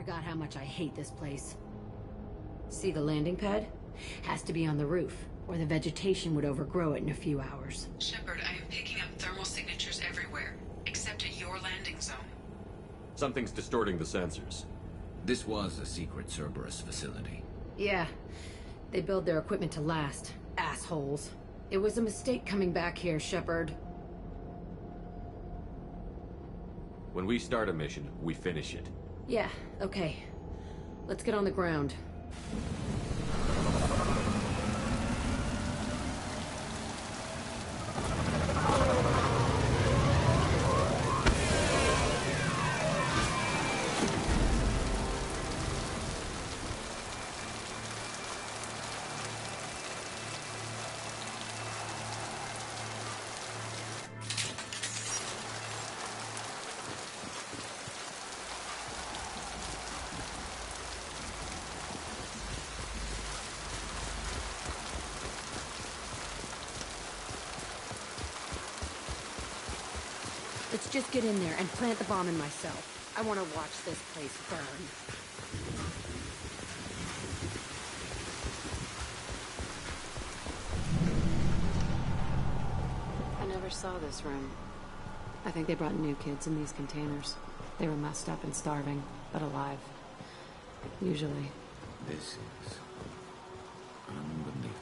forgot how much I hate this place. See the landing pad? Has to be on the roof, or the vegetation would overgrow it in a few hours. Shepard, I am picking up thermal signatures everywhere, except at your landing zone. Something's distorting the sensors. This was a secret Cerberus facility. Yeah. They build their equipment to last. Assholes. It was a mistake coming back here, Shepard. When we start a mission, we finish it. Yeah, okay. Let's get on the ground. Let's just get in there and plant the bomb in myself. I want to watch this place burn. I never saw this room. I think they brought new kids in these containers. They were messed up and starving, but alive. Usually. This is unbelievable.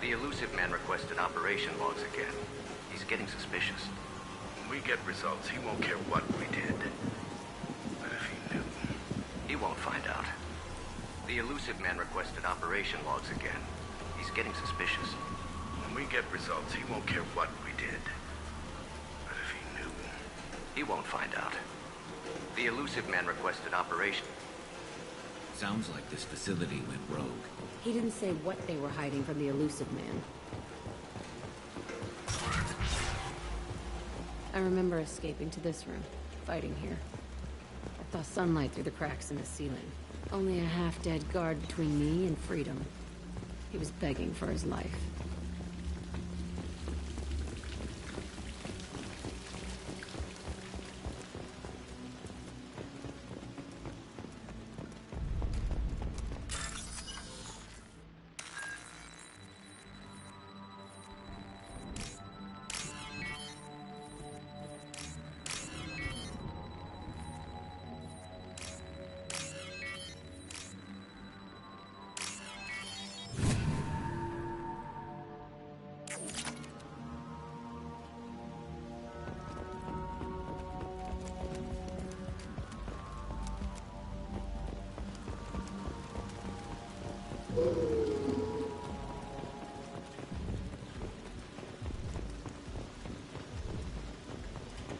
The Illusive Man requested operation logs again. He's getting suspicious. When we get results, he won't care what we did. But if he knew... He won't find out. The Illusive Man requested operation logs again. He's getting suspicious. When we get results, he won't care what we did. But if he knew... He won't find out. The Illusive Man requested operation... Sounds like this facility went rogue. He didn't say what they were hiding from the Illusive Man. I remember escaping to this room, fighting here. I saw sunlight through the cracks in the ceiling. Only a half-dead guard between me and freedom. He was begging for his life.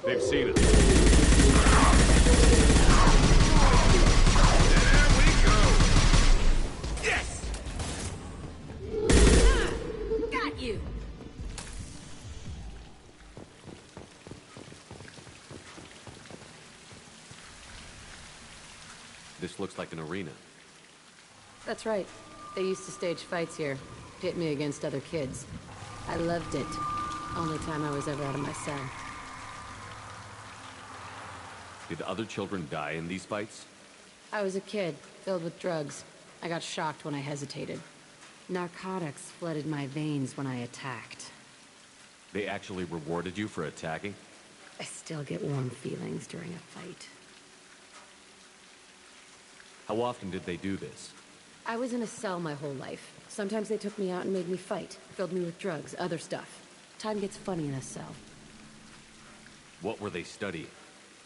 They've seen us. There we go! Yes! Got you! This looks like an arena. That's right. They used to stage fights here. Pit me against other kids. I loved it. Only time I was ever out of my cell. Did other children die in these fights? I was a kid, filled with drugs. I got shocked when I hesitated. Narcotics flooded my veins when I attacked. They actually rewarded you for attacking? I still get warm feelings during a fight. How often did they do this? I was in a cell my whole life. Sometimes they took me out and made me fight, filled me with drugs, other stuff. Time gets funny in a cell. What were they studying?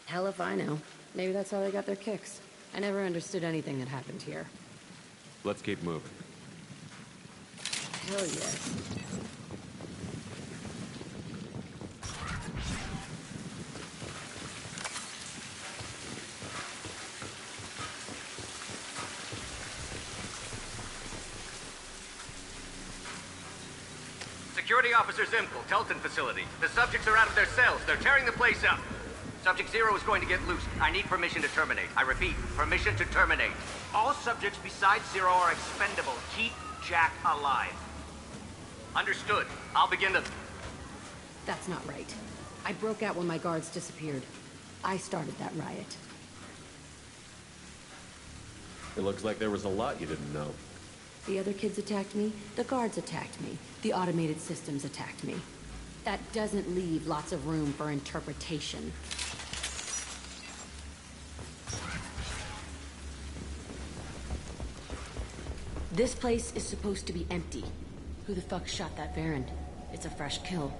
Hell if I know. Maybe that's how they got their kicks. I never understood anything that happened here. Let's keep moving. Hell yes. Security Officer Zimkel, Telton facility. The subjects are out of their cells. They're tearing the place up. Subject Zero is going to get loose. I need permission to terminate. I repeat, permission to terminate. All subjects besides Zero are expendable. Keep Jack alive. Understood. I'll begin the... That's not right. I broke out when my guards disappeared. I started that riot. It looks like there was a lot you didn't know. The other kids attacked me, the guards attacked me, the automated systems attacked me. That doesn't leave lots of room for interpretation. This place is supposed to be empty. Who the fuck shot that Varren? It's a fresh kill.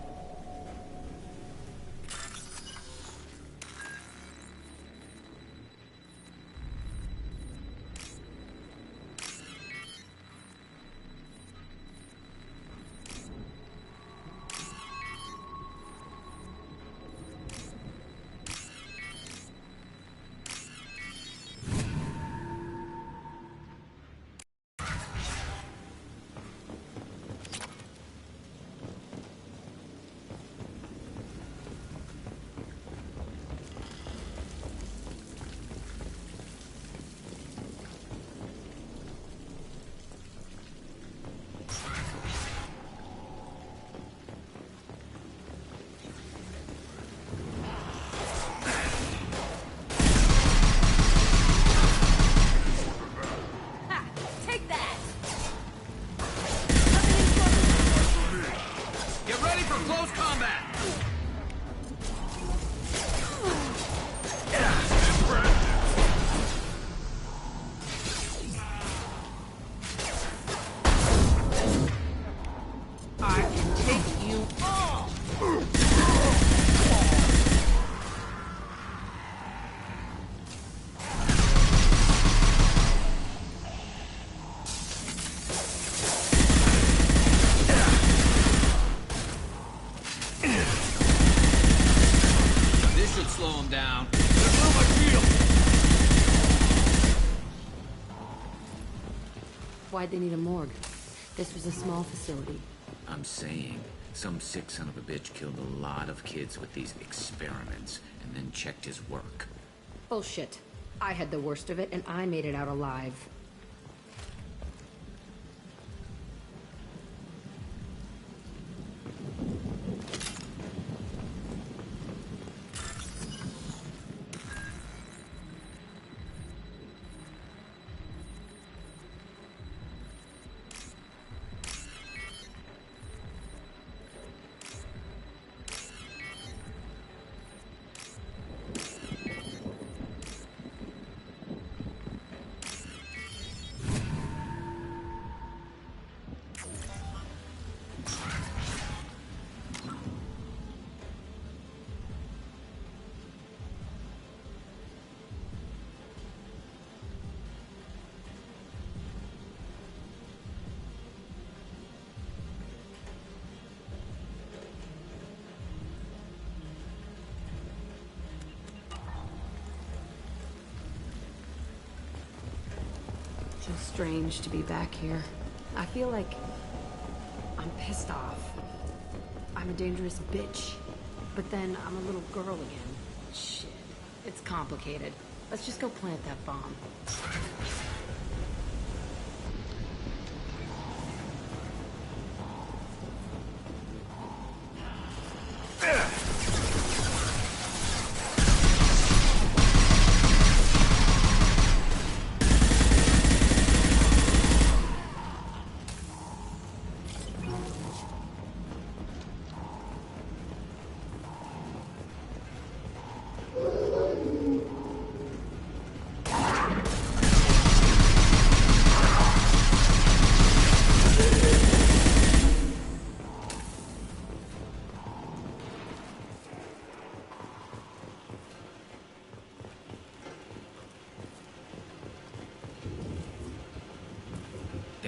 Why'd they need a morgue? This was a small facility. I'm saying, some sick son of a bitch killed a lot of kids with these experiments, and then checked his work. Bullshit. I had the worst of it, and I made it out alive. Just strange to be back here. I feel like I'm pissed off. I'm a dangerous bitch. But then I'm a little girl again. Shit. It's complicated. Let's just go plant that bomb.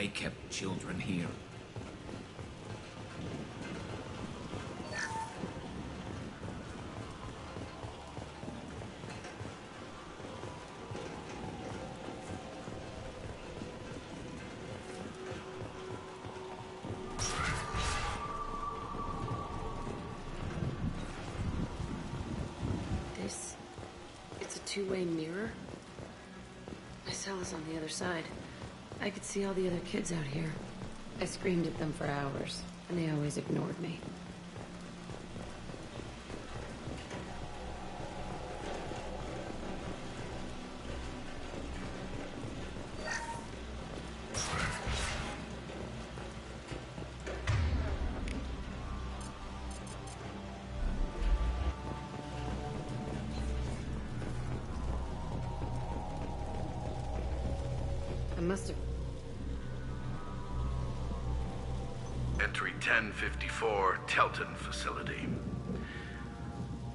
they kept children here. It's a two-way mirror. My cell is on the other side. I could see all the other kids out here. I screamed at them for hours, and they always ignored me. I must have... Entry 1054, Telton facility.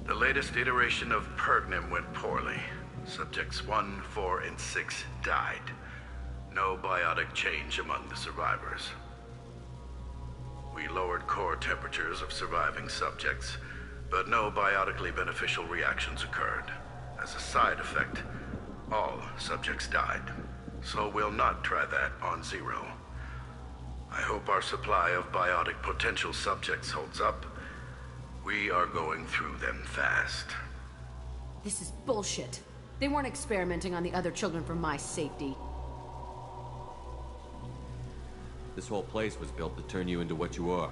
The latest iteration of Pergnim went poorly. Subjects 1, 4, and 6 died. No biotic change among the survivors. We lowered core temperatures of surviving subjects, but no biotically beneficial reactions occurred. As a side effect, all subjects died. So we'll not try that on Zero. I hope our supply of biotic potential subjects holds up. We are going through them fast. This is bullshit. They weren't experimenting on the other children for my safety. This whole place was built to turn you into what you are.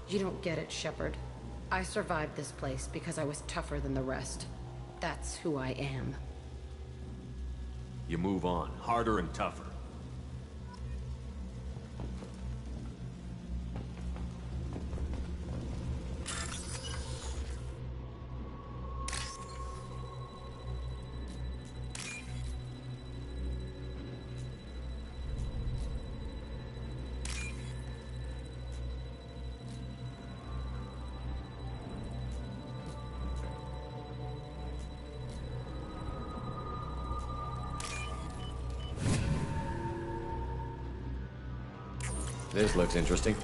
You don't get it, Shepard. I survived this place because I was tougher than the rest. That's who I am. You move on, harder and tougher. This looks interesting.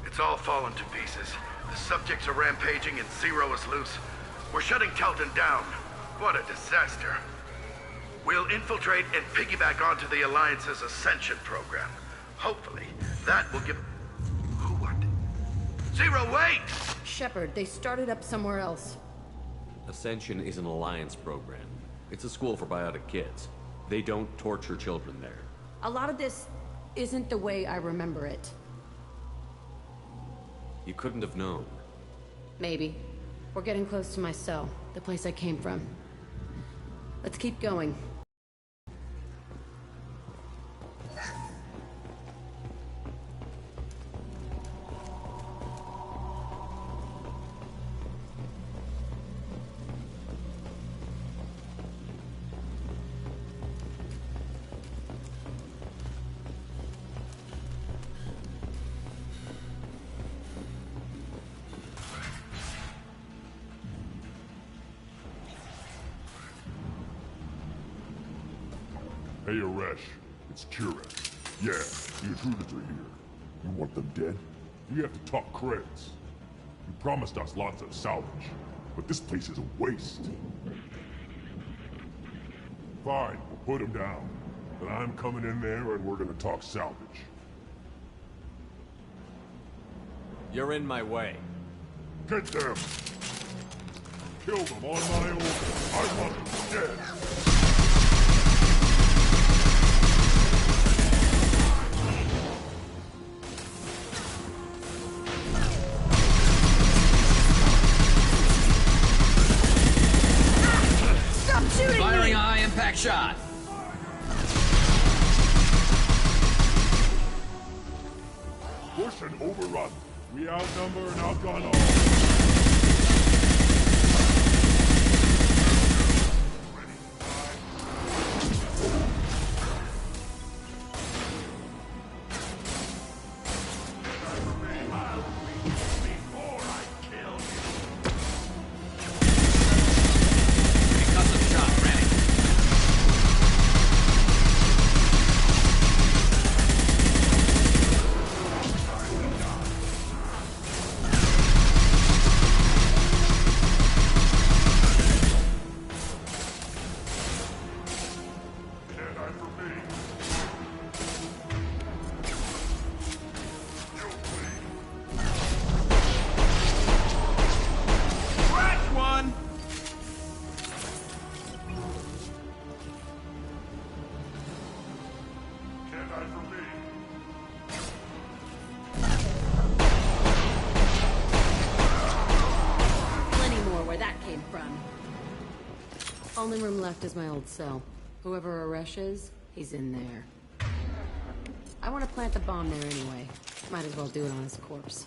It's all fallen to pieces. The subjects are rampaging and Zero is loose. We're shutting Telton down. What a disaster. We'll infiltrate and piggyback onto the Alliance's Ascension program. Hopefully, that will give... Who what? Zero, wait! Shepard, they started up somewhere else. Ascension is an Alliance program. It's a school for biotic kids. They don't torture children there. A lot of this isn't the way I remember it. You couldn't have known. Maybe. We're getting close to my cell, the place I came from. Let's keep going. Hey, Aresh. It's Kurek. Yeah, the intruders are here. You want them dead? We have to talk credits. You promised us lots of salvage, but this place is a waste. Fine, we'll put them down. But I'm coming in there and we're gonna talk salvage. You're in my way. Get them! Kill them on my order. I want them dead. Firing a high-impact shot. Push and overrun. We outnumber and outgun all. Before I kill you. guy from me. Plenty more where that came from. Only room left is my old cell. Whoever Aresh is, he's in there. I want to plant the bomb there anyway. Might as well do it on his corpse.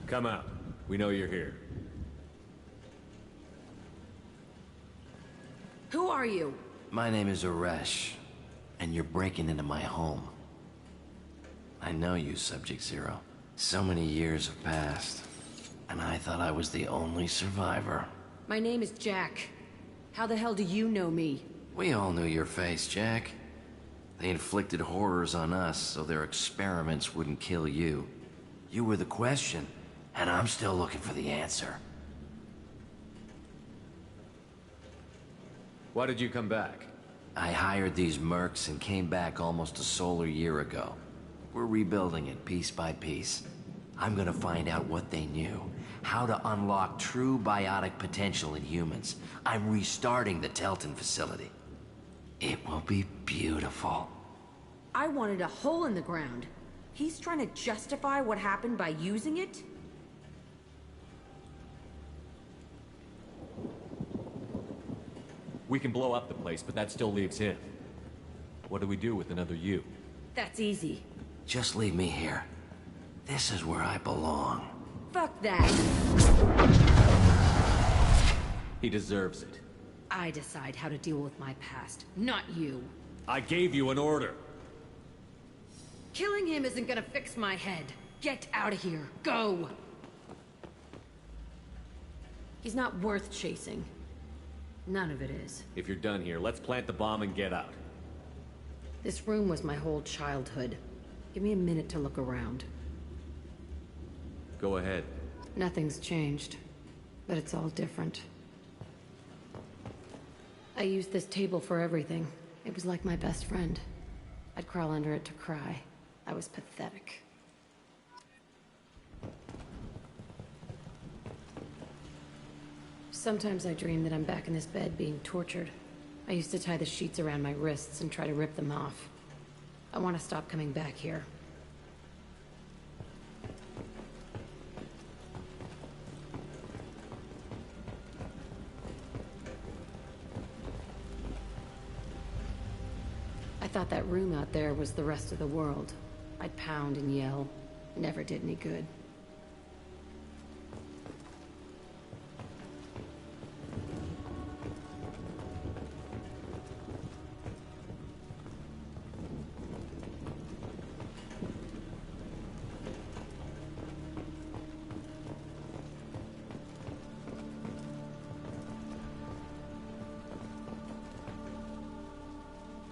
Come out. We know you're here. Who are you? My name is Aresh, and you're breaking into my home. I know you, Subject-Zero. So many years have passed, and I thought I was the only survivor. My name is Jack. How the hell do you know me? We all knew your face, Jack. They inflicted horrors on us so their experiments wouldn't kill you. You were the question, and I'm still looking for the answer. Why did you come back? I hired these mercs and came back almost a solar year ago. We're rebuilding it piece by piece. I'm gonna find out what they knew. How to unlock true biotic potential in humans. I'm restarting the Telton facility. It will be beautiful. I wanted a hole in the ground. He's trying to justify what happened by using it? We can blow up the place, but that still leaves him. What do we do with another you? That's easy. Just leave me here. This is where I belong. Fuck that. He deserves it. I decide how to deal with my past, not you. I gave you an order. Killing him isn't gonna fix my head. Get out of here. Go! He's not worth chasing. None of it is. If you're done here, let's plant the bomb and get out. This room was my whole childhood. Give me a minute to look around. Go ahead. Nothing's changed, but it's all different. I used this table for everything. It was like my best friend. I'd crawl under it to cry. I was pathetic. Sometimes I dream that I'm back in this bed being tortured. I used to tie the sheets around my wrists and try to rip them off. I want to stop coming back here. I thought that room out there was the rest of the world. I'd pound and yell. Never did any good.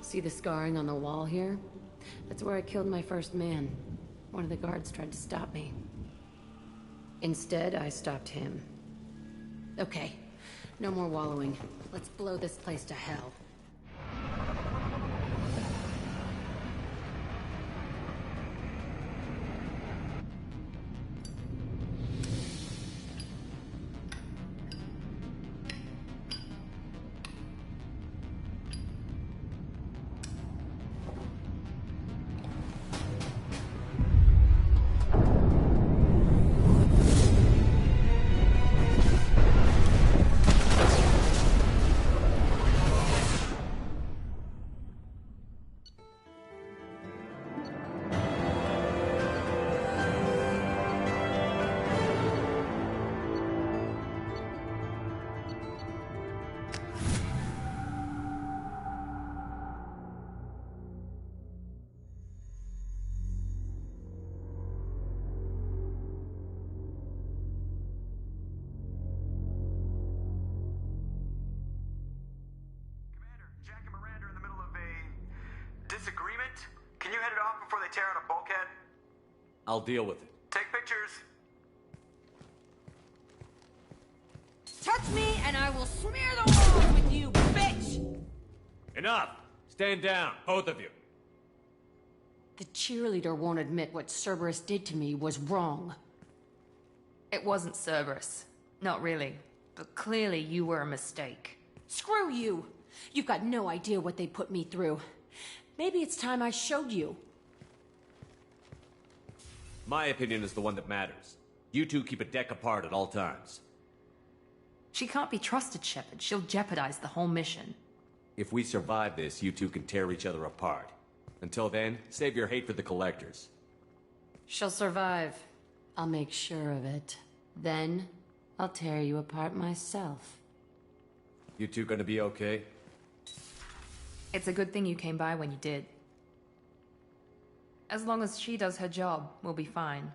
See the scarring on the wall here? That's where I killed my first man. One of the guards tried to stop me. Instead, I stopped him. Okay, no more wallowing. Let's blow this place to hell. I'll deal with it. Take pictures. Touch me and I will smear the walls with you, bitch! Enough! Stand down, both of you. The cheerleader won't admit what Cerberus did to me was wrong. It wasn't Cerberus. Not really. But clearly you were a mistake. Screw you! You've got no idea what they put me through. Maybe it's time I showed you. My opinion is the one that matters. You two keep a deck apart at all times. She can't be trusted, Shepard. She'll jeopardize the whole mission. If we survive this, you two can tear each other apart. Until then, save your hate for the Collectors. She'll survive. I'll make sure of it. Then, I'll tear you apart myself. You two gonna be okay? It's a good thing you came by when you did. As long as she does her job, we'll be fine.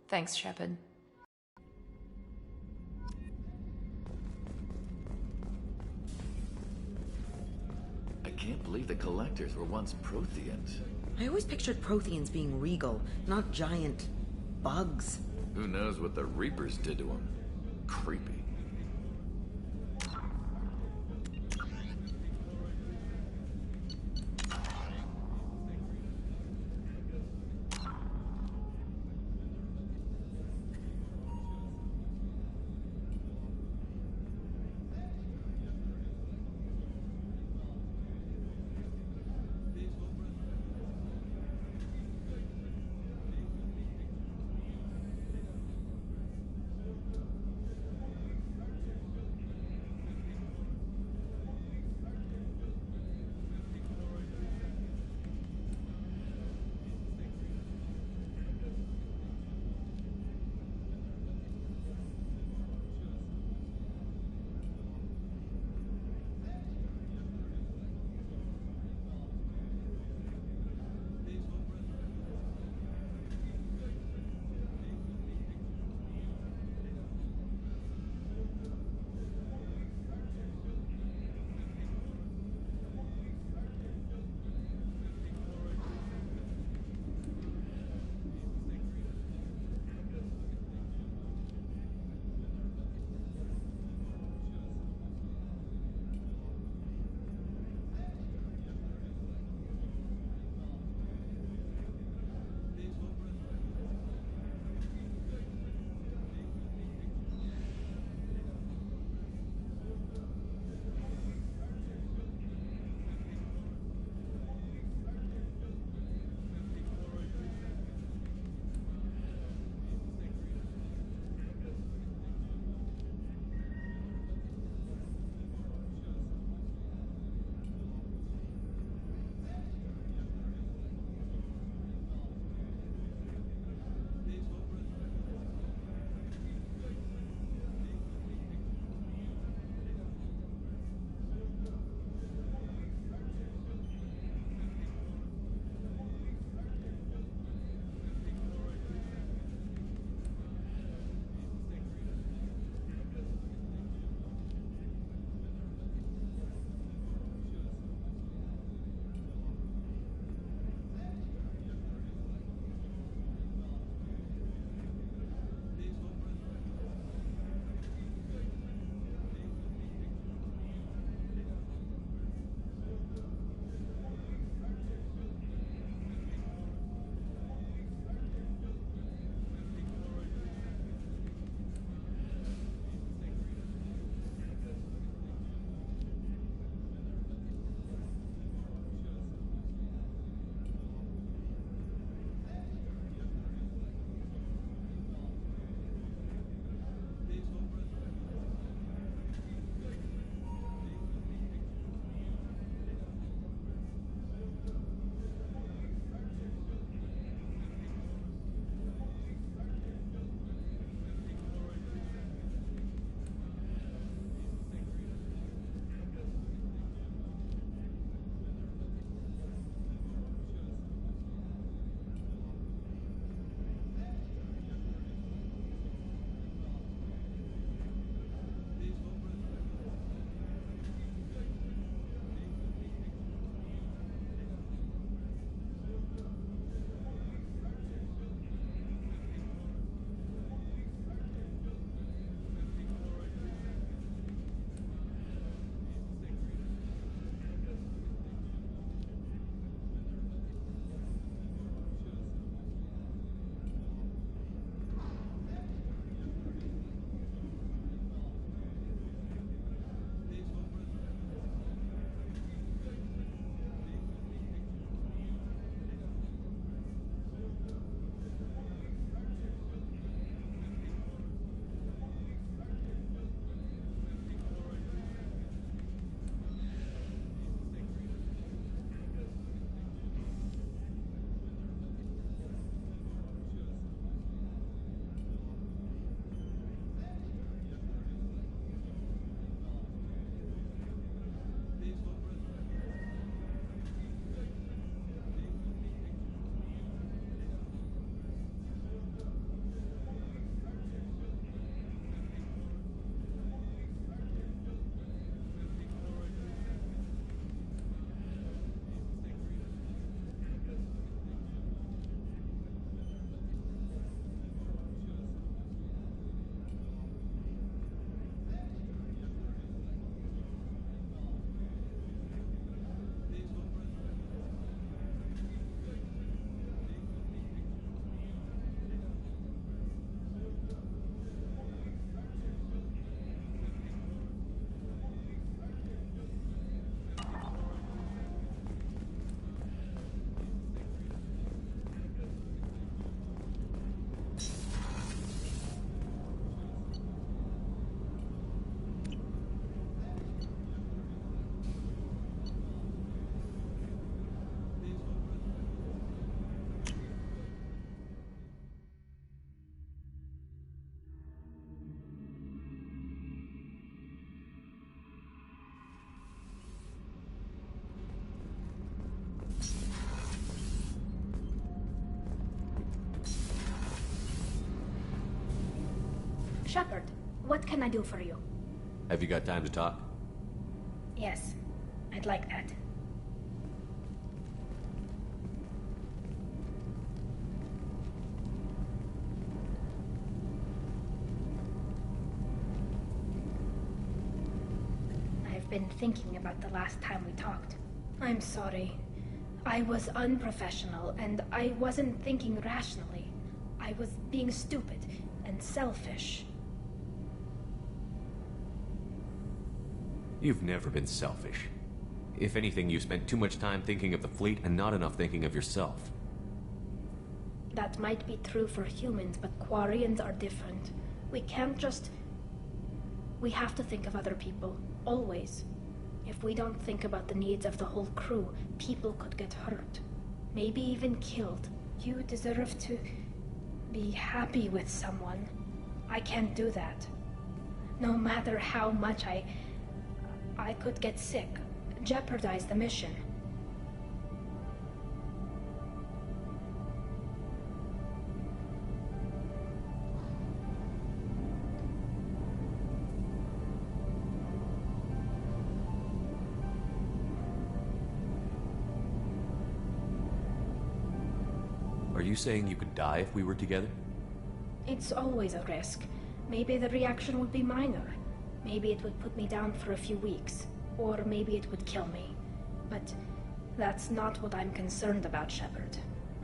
Thanks, Shepard. I can't believe the Collectors were once Protheans. I always pictured Protheans being regal, not giant bugs. Who knows what the Reapers did to them? Creepy. Shepard, what can I do for you? Have you got time to talk? Yes, I'd like that. I've been thinking about the last time we talked. I'm sorry. I was unprofessional, and I wasn't thinking rationally. I was being stupid and selfish. You've never been selfish. If anything, you spent too much time thinking of the fleet and not enough thinking of yourself. That might be true for humans, but Quarians are different. We can't just... We have to think of other people, always. If we don't think about the needs of the whole crew, people could get hurt. Maybe even killed. You deserve to be happy with someone. I can't do that. No matter how much I could get sick, jeopardize the mission. Are you saying you could die if we were together? It's always a risk. Maybe the reaction would be minor. Maybe it would put me down for a few weeks. Or maybe it would kill me. But that's not what I'm concerned about, Shepard.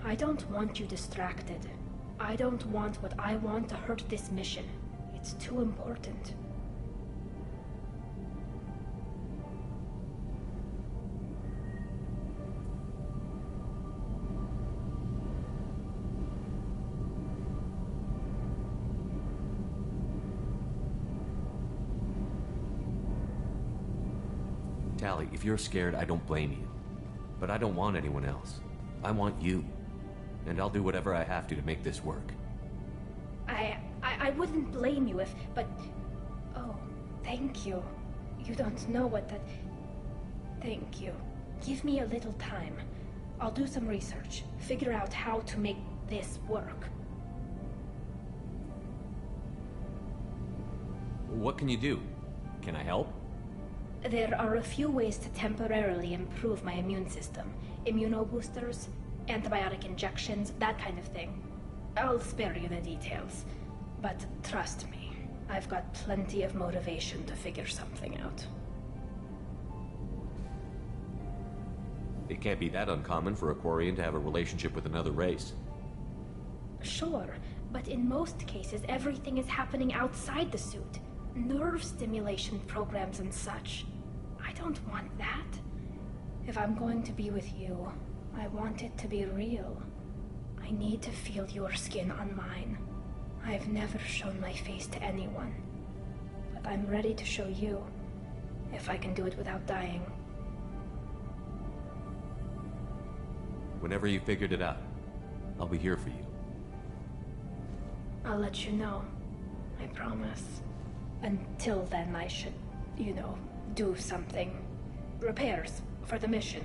I don't want you distracted. I don't want what I want to hurt this mission. It's too important. Tali, if you're scared, I don't blame you. But I don't want anyone else. I want you. And I'll do whatever I have to make this work. I wouldn't blame you if, but... Oh, thank you. You don't know what that... Thank you. Give me a little time. I'll do some research, figure out how to make this work. What can you do? Can I help? There are a few ways to temporarily improve my immune system. Immunoboosters, antibiotic injections, that kind of thing. I'll spare you the details. But trust me, I've got plenty of motivation to figure something out. It can't be that uncommon for a Quarian to have a relationship with another race. Sure, but in most cases everything is happening outside the suit. Nerve stimulation programs and such. I don't want that. If I'm going to be with you, I want it to be real. I need to feel your skin on mine. I've never shown my face to anyone. But I'm ready to show you, if I can do it without dying. Whenever you figured it out, I'll be here for you. I'll let you know. I promise. Until then, I should, do something. Repairs for the mission.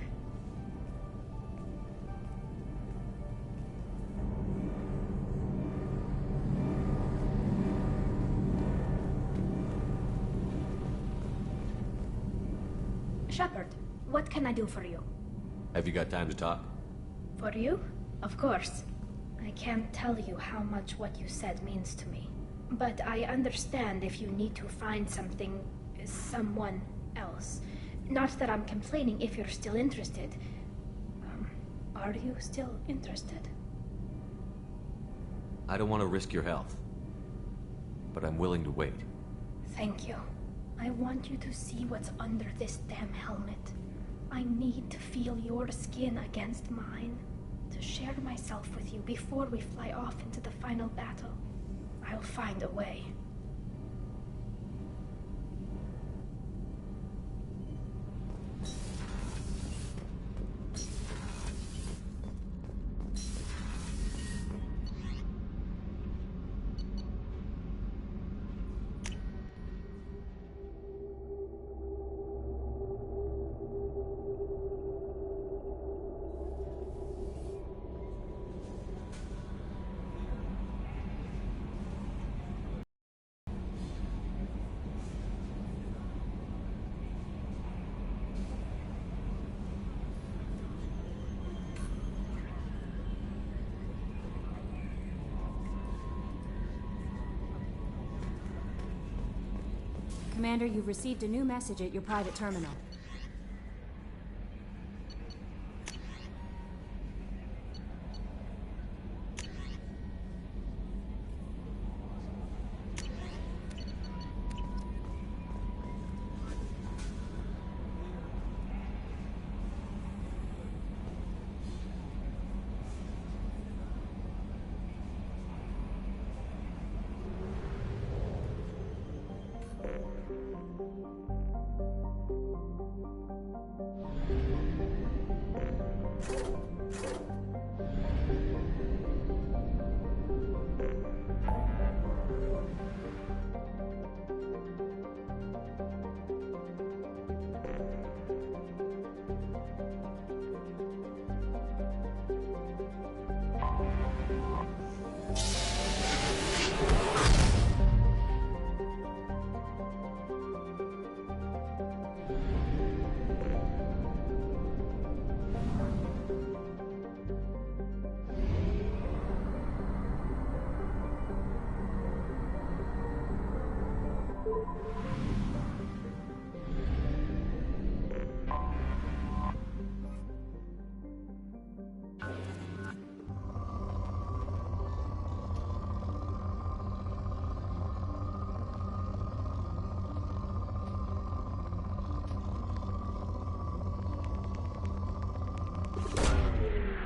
Shepard, what can I do for you? Have you got time to talk? For you? Of course. I can't tell you how much what you said means to me. But I understand if you need to find someone else. Not that I'm complaining if you're still interested. Are you still interested? I don't want to risk your health. But I'm willing to wait. Thank you. I want you to see what's under this damn helmet. I need to feel your skin against mine. To share myself with you before we fly off into the final battle. I'll find a way. Commander, you've received a new message at your private terminal.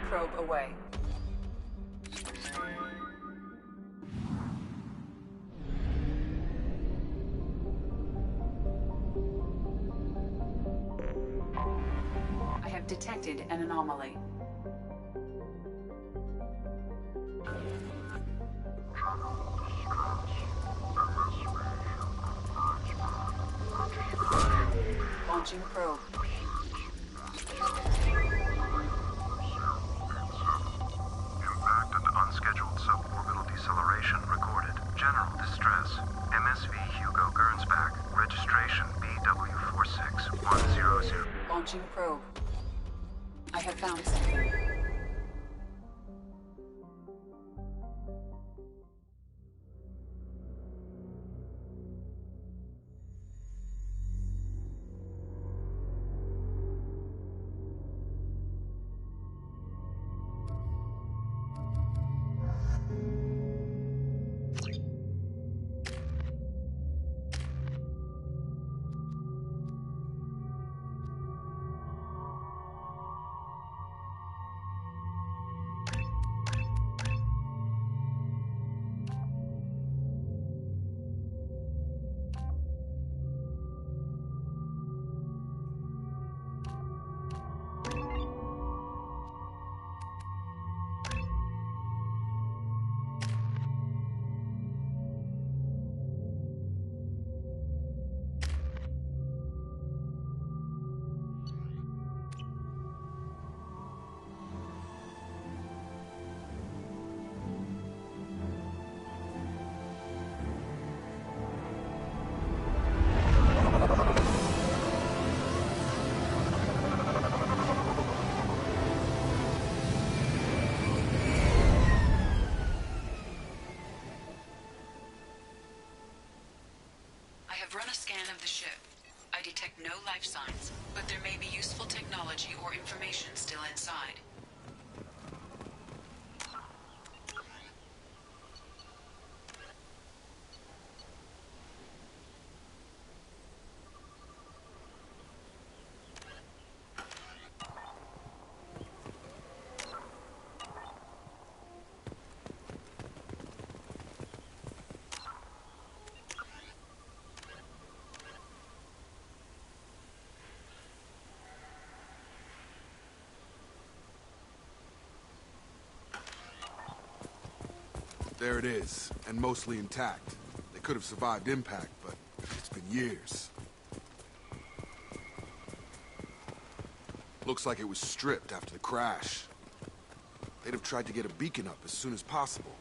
Probe away. I have detected an anomaly. Launching probe. Impact and unscheduled suborbital deceleration recorded. General distress. MSV Hugo Gernsback. Registration BW46100. Launching probe. I have found something. I have run a scan of the ship. I detect no life signs, but there may be useful technology or information still inside. There it is, and mostly intact. They could have survived impact, but it's been years. Looks like it was stripped after the crash. They'd have tried to get a beacon up as soon as possible.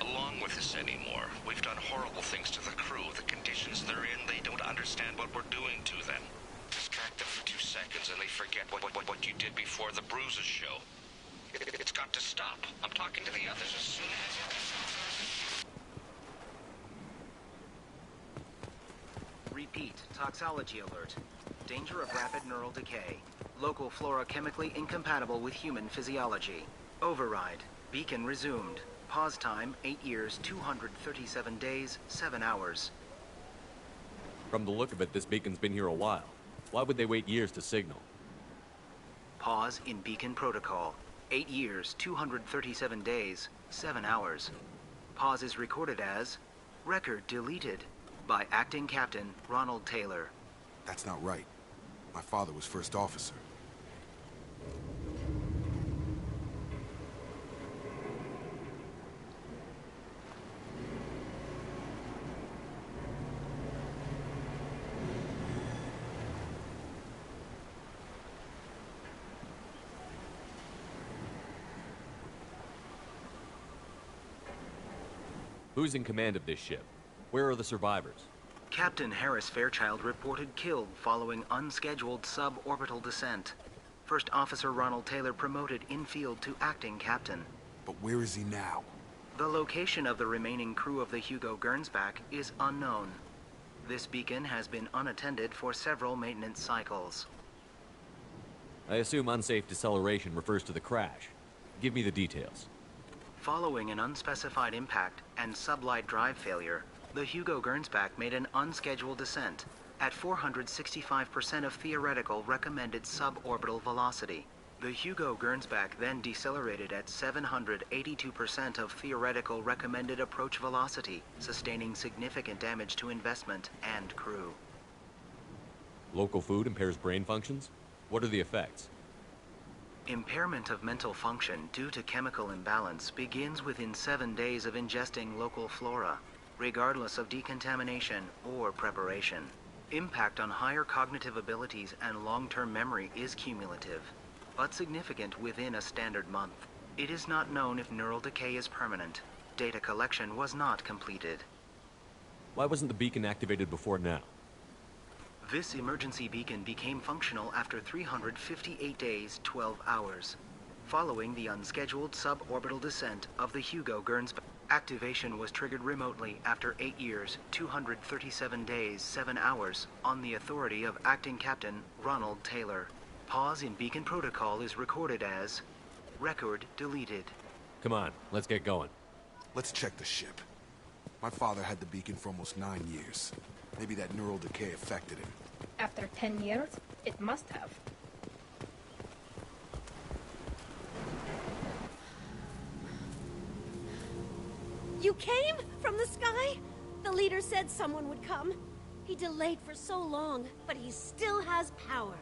Along with this anymore. We've done horrible things to the crew. The conditions they're in, they don't understand what we're doing to them. Distract them for 2 seconds and they forget what you did before the Bruises show. It's got to stop. I'm talking to the others as soon as... Repeat, toxology alert. Danger of rapid neural decay. Local flora chemically incompatible with human physiology. Override. Beacon resumed. Pause time, 8 years, 237 days, 7 hours. From the look of it, this beacon's been here a while. Why would they wait years to signal? Pause in beacon protocol. 8 years, 237 days, 7 hours. Pause is recorded as record deleted by Acting Captain Ronald Taylor. That's not right. My father was first officer. Who's in command of this ship? Where are the survivors? Captain Harris Fairchild reported killed following unscheduled suborbital descent. First Officer Ronald Taylor promoted in-field to acting captain. But where is he now? The location of the remaining crew of the Hugo Gernsback is unknown. This beacon has been unattended for several maintenance cycles. I assume unsafe deceleration refers to the crash. Give me the details. Following an unspecified impact and sublight drive failure, the Hugo Gernsback made an unscheduled descent at 465% of theoretical recommended suborbital velocity. The Hugo Gernsback then decelerated at 782% of theoretical recommended approach velocity, sustaining significant damage to investment and crew. Local food impairs brain functions? What are the effects? Impairment of mental function due to chemical imbalance begins within 7 days of ingesting local flora, regardless of decontamination or preparation. Impact on higher cognitive abilities and long-term memory is cumulative, but significant within a standard month. It is not known if neural decay is permanent. Data collection was not completed. Why wasn't the beacon activated before now? This emergency beacon became functional after 358 days, 12 hours, following the unscheduled suborbital descent of the Hugo Gernsback. Activation was triggered remotely after 8 years, 237 days, 7 hours, on the authority of Acting Captain Ronald Taylor. Pause in beacon protocol is recorded as record deleted. Come on, let's get going. Let's check the ship. My father had the beacon for almost 9 years. Maybe that neural decay affected him. After 10 years, it must have. You came from the sky? The leader said someone would come. He delayed for so long, but he still has power.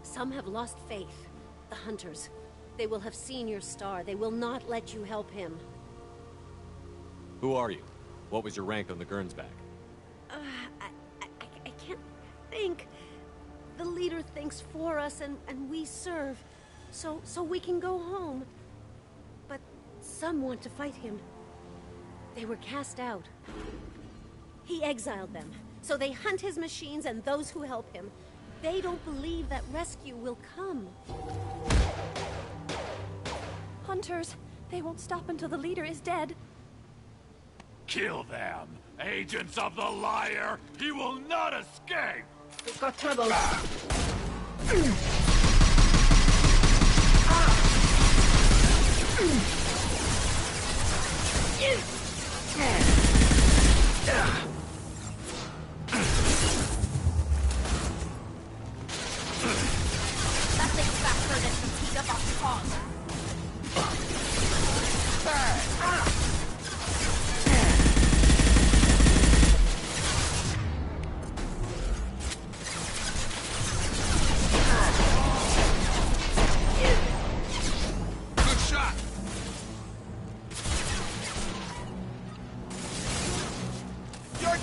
Some have lost faith. The hunters. They will have seen your star. They will not let you help him. Who are you? What was your rank on the Gernsback? I can't think. The leader thinks for us and we serve. So we can go home. But some want to fight him. They were cast out. He exiled them. So they hunt his machines and those who help him. They don't believe that rescue will come. Hunters, they won't stop until the leader is dead. Kill them! Agents of the liar! He will not escape! We've got trouble. Nothing faster than to heat up our cause. You're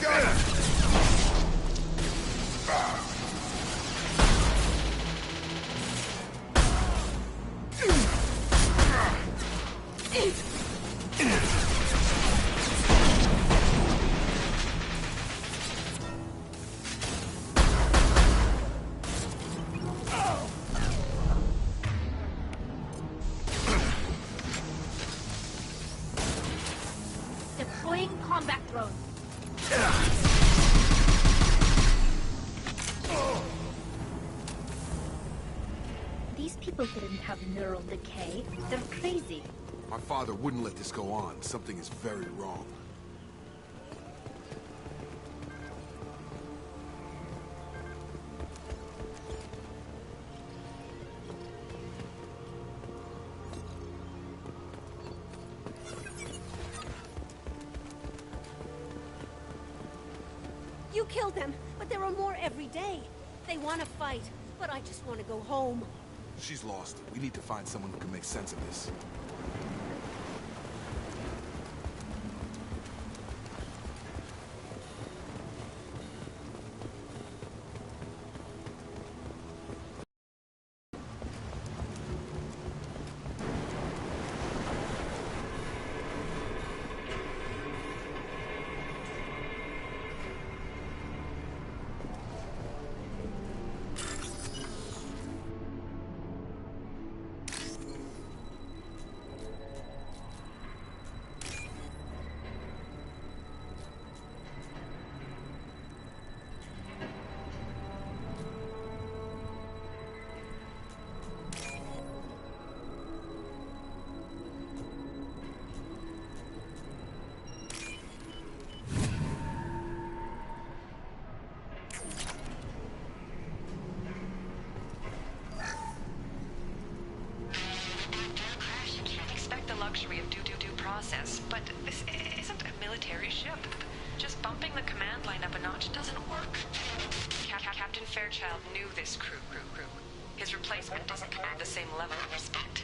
people didn't have neural decay. They're crazy. My father wouldn't let this go on. Something is very wrong. You killed them, but there are more every day. They want to fight, but I just want to go home. She's lost. We need to find someone who can make sense of this. Luxury of due process, but this isn't a military ship. Just bumping the command line up a notch doesn't work. Captain Fairchild knew this crew. His replacement doesn't command the same level of respect.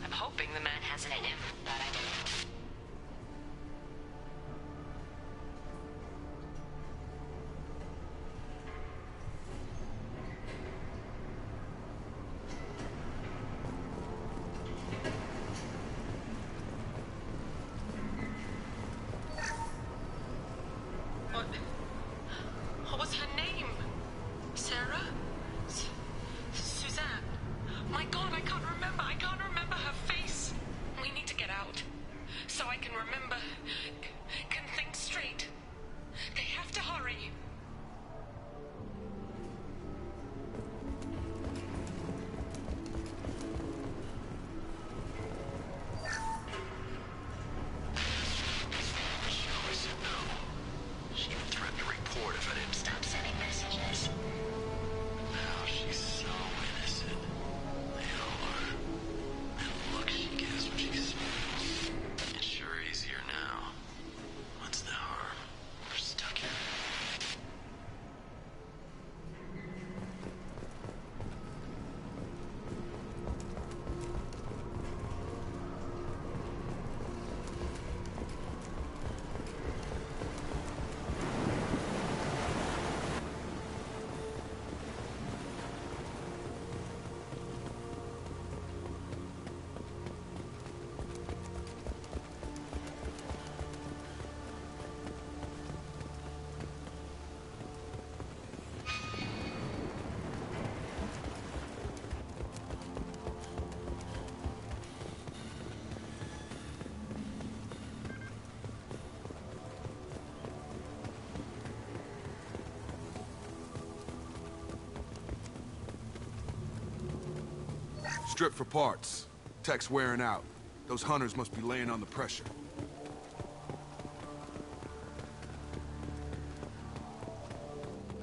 I'm hoping the man has it in him, but I don't know. Strip for parts. Tech's wearing out. Those hunters must be laying on the pressure.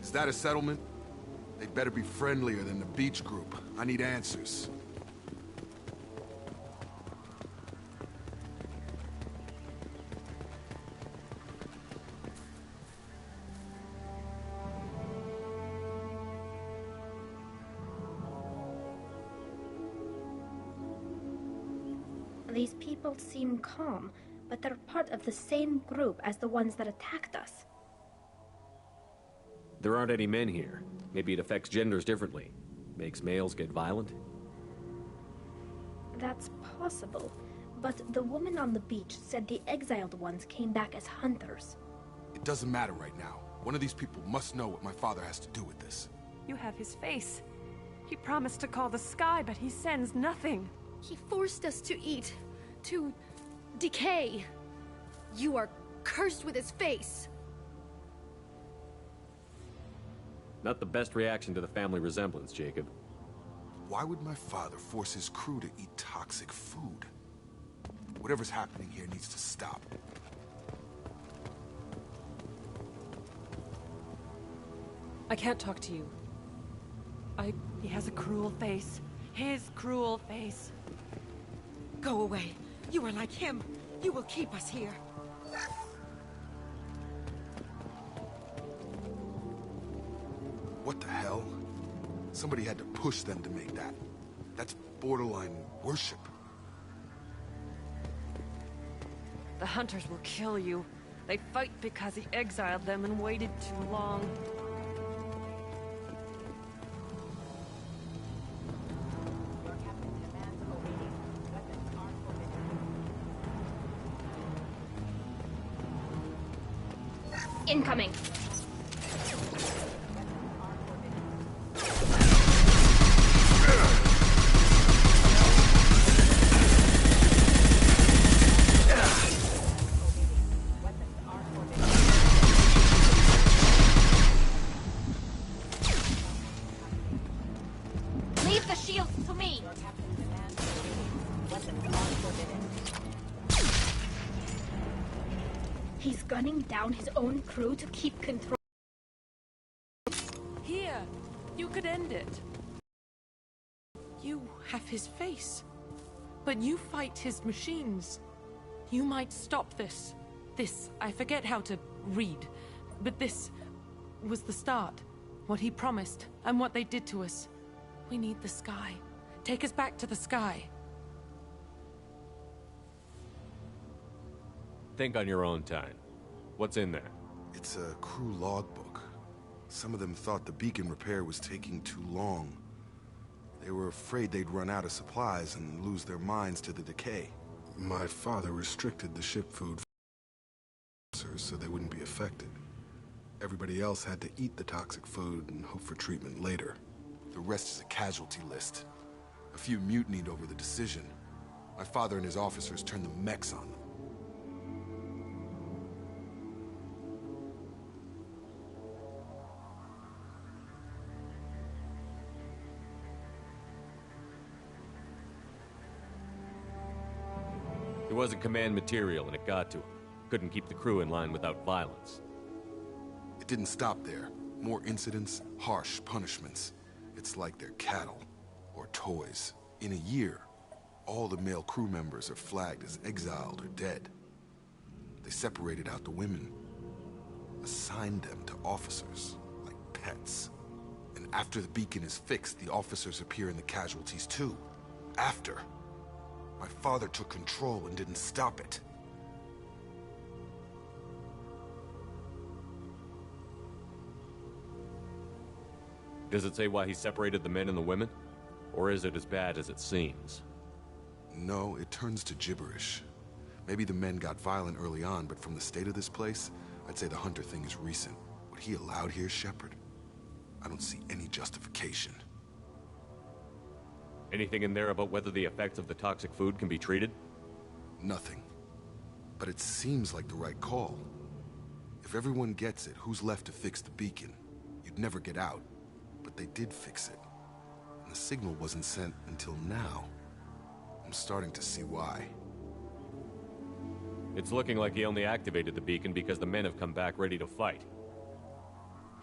Is that a settlement? They'd better be friendlier than the beach group. I need answers. These people seem calm, but they're part of the same group as the ones that attacked us. There aren't any men here. Maybe it affects genders differently. Makes males get violent? That's possible, but the woman on the beach said the exiled ones came back as hunters. It doesn't matter right now. One of these people must know what my father has to do with this. You have his face. He promised to call the sky, but he sends nothing. He forced us to eat, to decay. You are cursed with his face. Not the best reaction to the family resemblance, Jacob. Why would my father force his crew to eat toxic food? Whatever's happening here needs to stop. I can't talk to you. He has a cruel face. His cruel face. Go away. You are like him. You will keep us here. What the hell? Somebody had to push them to make that. That's borderline worship. The hunters will kill you. They fight because he exiled them and waited too long. Incoming. Leave the shields to me. He's gunning down his own crew to keep control. Here, you could end it. You have his face, but you fight his machines. You might stop this. This, I forget how to read, but this was the start. What he promised, and what they did to us. We need the sky. Take us back to the sky. Think on your own time. What's in there? It's a crew logbook. Some of them thought the beacon repair was taking too long. They were afraid they'd run out of supplies and lose their minds to the decay. My father restricted the ship food so they wouldn't be affected. Everybody else had to eat the toxic food and hope for treatment later. The rest is a casualty list. A few mutinied over the decision. My father and his officers turned the mechs on them. It wasn't command material and it got to him. Couldn't keep the crew in line without violence. It didn't stop there. More incidents, harsh punishments. It's like they're cattle or toys. In a year, all the male crew members are flagged as exiled or dead. They separated out the women, assigned them to officers, like pets. And after the beacon is fixed, the officers appear in the casualties too. After. My father took control and didn't stop it. Does it say why he separated the men and the women? Or is it as bad as it seems? No, it turns to gibberish. Maybe the men got violent early on, but from the state of this place, I'd say the Hunter thing is recent. What he allowed here, Shepard, I don't see any justification. Anything in there about whether the effects of the toxic food can be treated? Nothing. But it seems like the right call. If everyone gets it, who's left to fix the beacon? You'd never get out. But they did fix it. And the signal wasn't sent until now. I'm starting to see why. It's looking like he only activated the beacon because the men have come back ready to fight.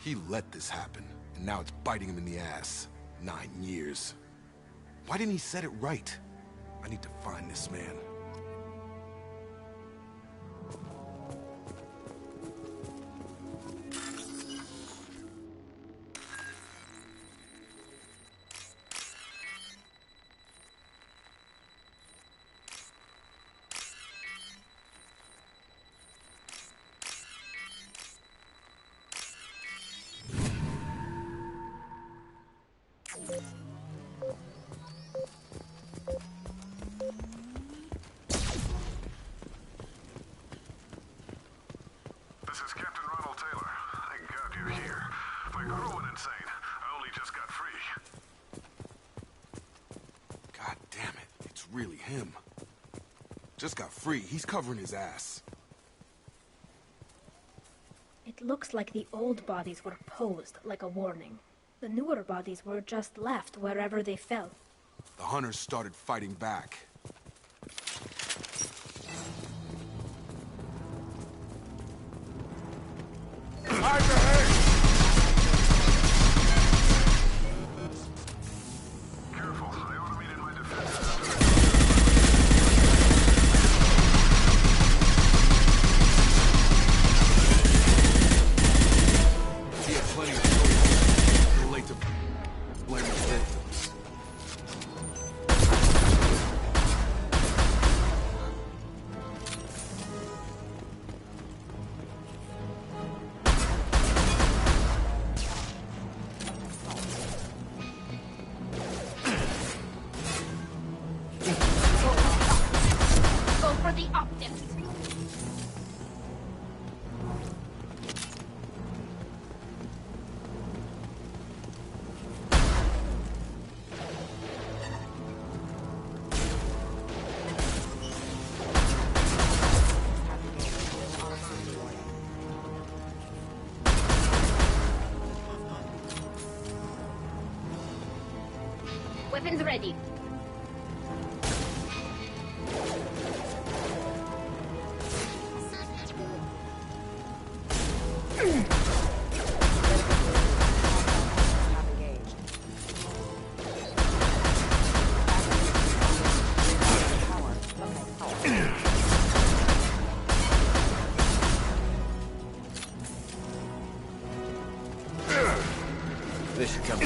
He let this happen, and now it's biting him in the ass. 9 years. Why didn't he set it right? I need to find this man. This is Captain Ronald Taylor. Thank God you're here. My crew went insane. I only just got free. God damn it, it's really him. Just got free. He's covering his ass. It looks like the old bodies were posed like a warning. The newer bodies were just left wherever they fell. The hunters started fighting back. Careful, I automated my defenses. He had plenty of choices. Too late to blame the victims. Go for the optics. Weapons ready. This should come.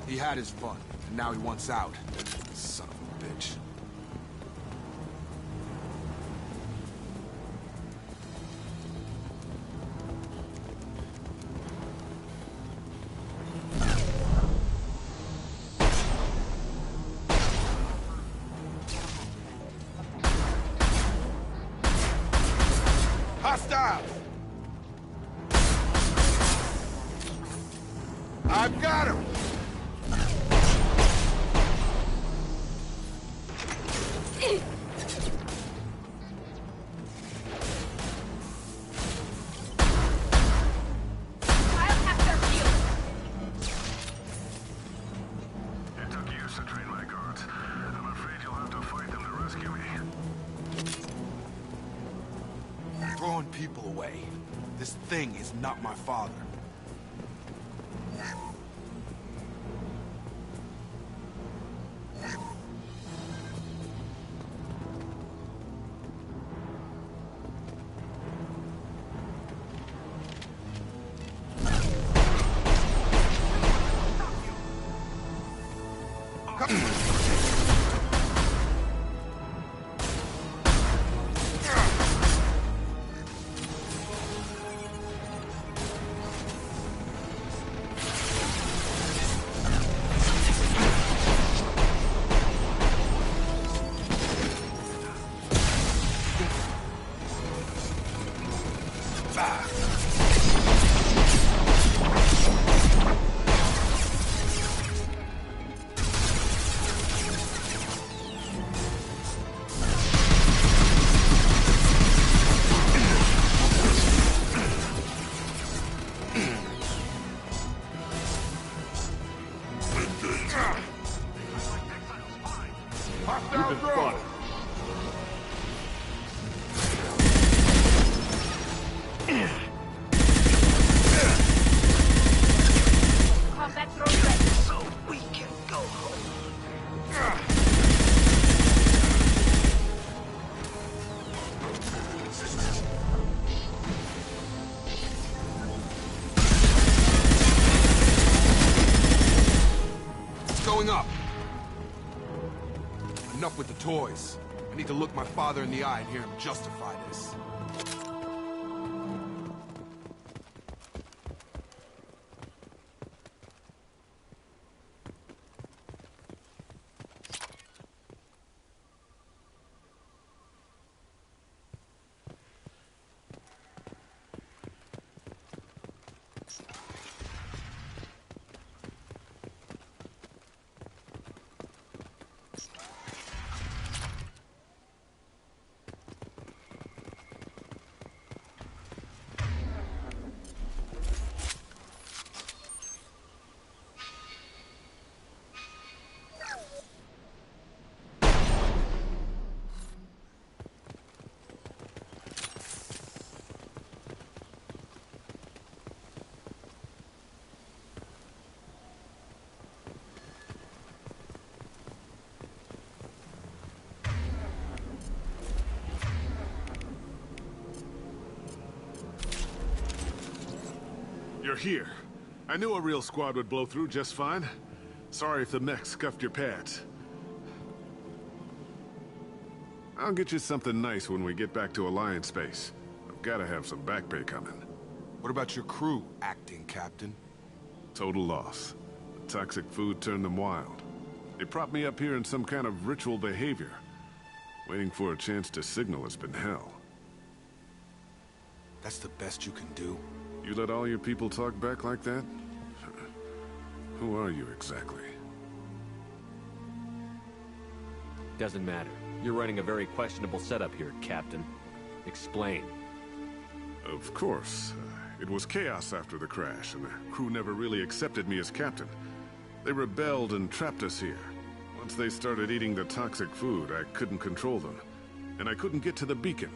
He had his fun, and now he wants out. Son of a bitch. Hostiles! I've got him! It took years to train my guards. I'm afraid you'll have to fight them to rescue me. Throwing people away. This thing is not my father. You've been spotted. Combat drone ready. So we can go home. It's going up. Enough with the toys. I need to look my father in the eye and hear him justify this. You're here. I knew a real squad would blow through just fine. Sorry if the mech scuffed your pads. I'll get you something nice when we get back to Alliance space. I've gotta have some back pay coming. What about your crew, acting captain? Total loss. The toxic food turned them wild. They propped me up here in some kind of ritual behavior. Waiting for a chance to signal has been hell. That's the best you can do? You let all your people talk back like that? Who are you exactly? Doesn't matter. You're running a very questionable setup here, Captain. Explain. Of course. It was chaos after the crash, and the crew never really accepted me as captain. They rebelled and trapped us here. Once they started eating the toxic food, I couldn't control them. And I couldn't get to the beacon.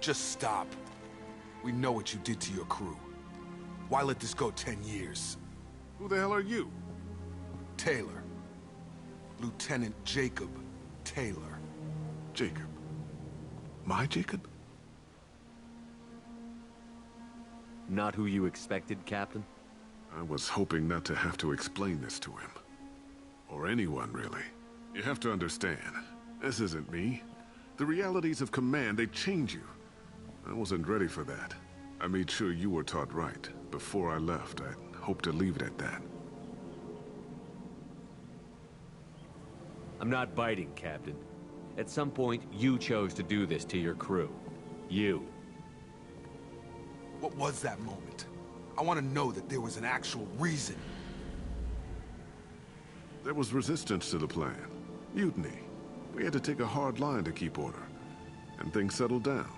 Just stop. We know what you did to your crew. Why let this go 10 years? Who the hell are you? Taylor. Lieutenant Jacob Taylor. Jacob? My Jacob? Not who you expected, Captain? I was hoping not to have to explain this to him. Or anyone, really. You have to understand, this isn't me. The realities of command, they change you. I wasn't ready for that. I made sure you were taught right. Before I left, I hoped to leave it at that. I'm not biting, Captain. At some point, you chose to do this to your crew. You. What was that moment? I want to know that there was an actual reason. There was resistance to the plan. Mutiny. We had to take a hard line to keep order. And things settled down.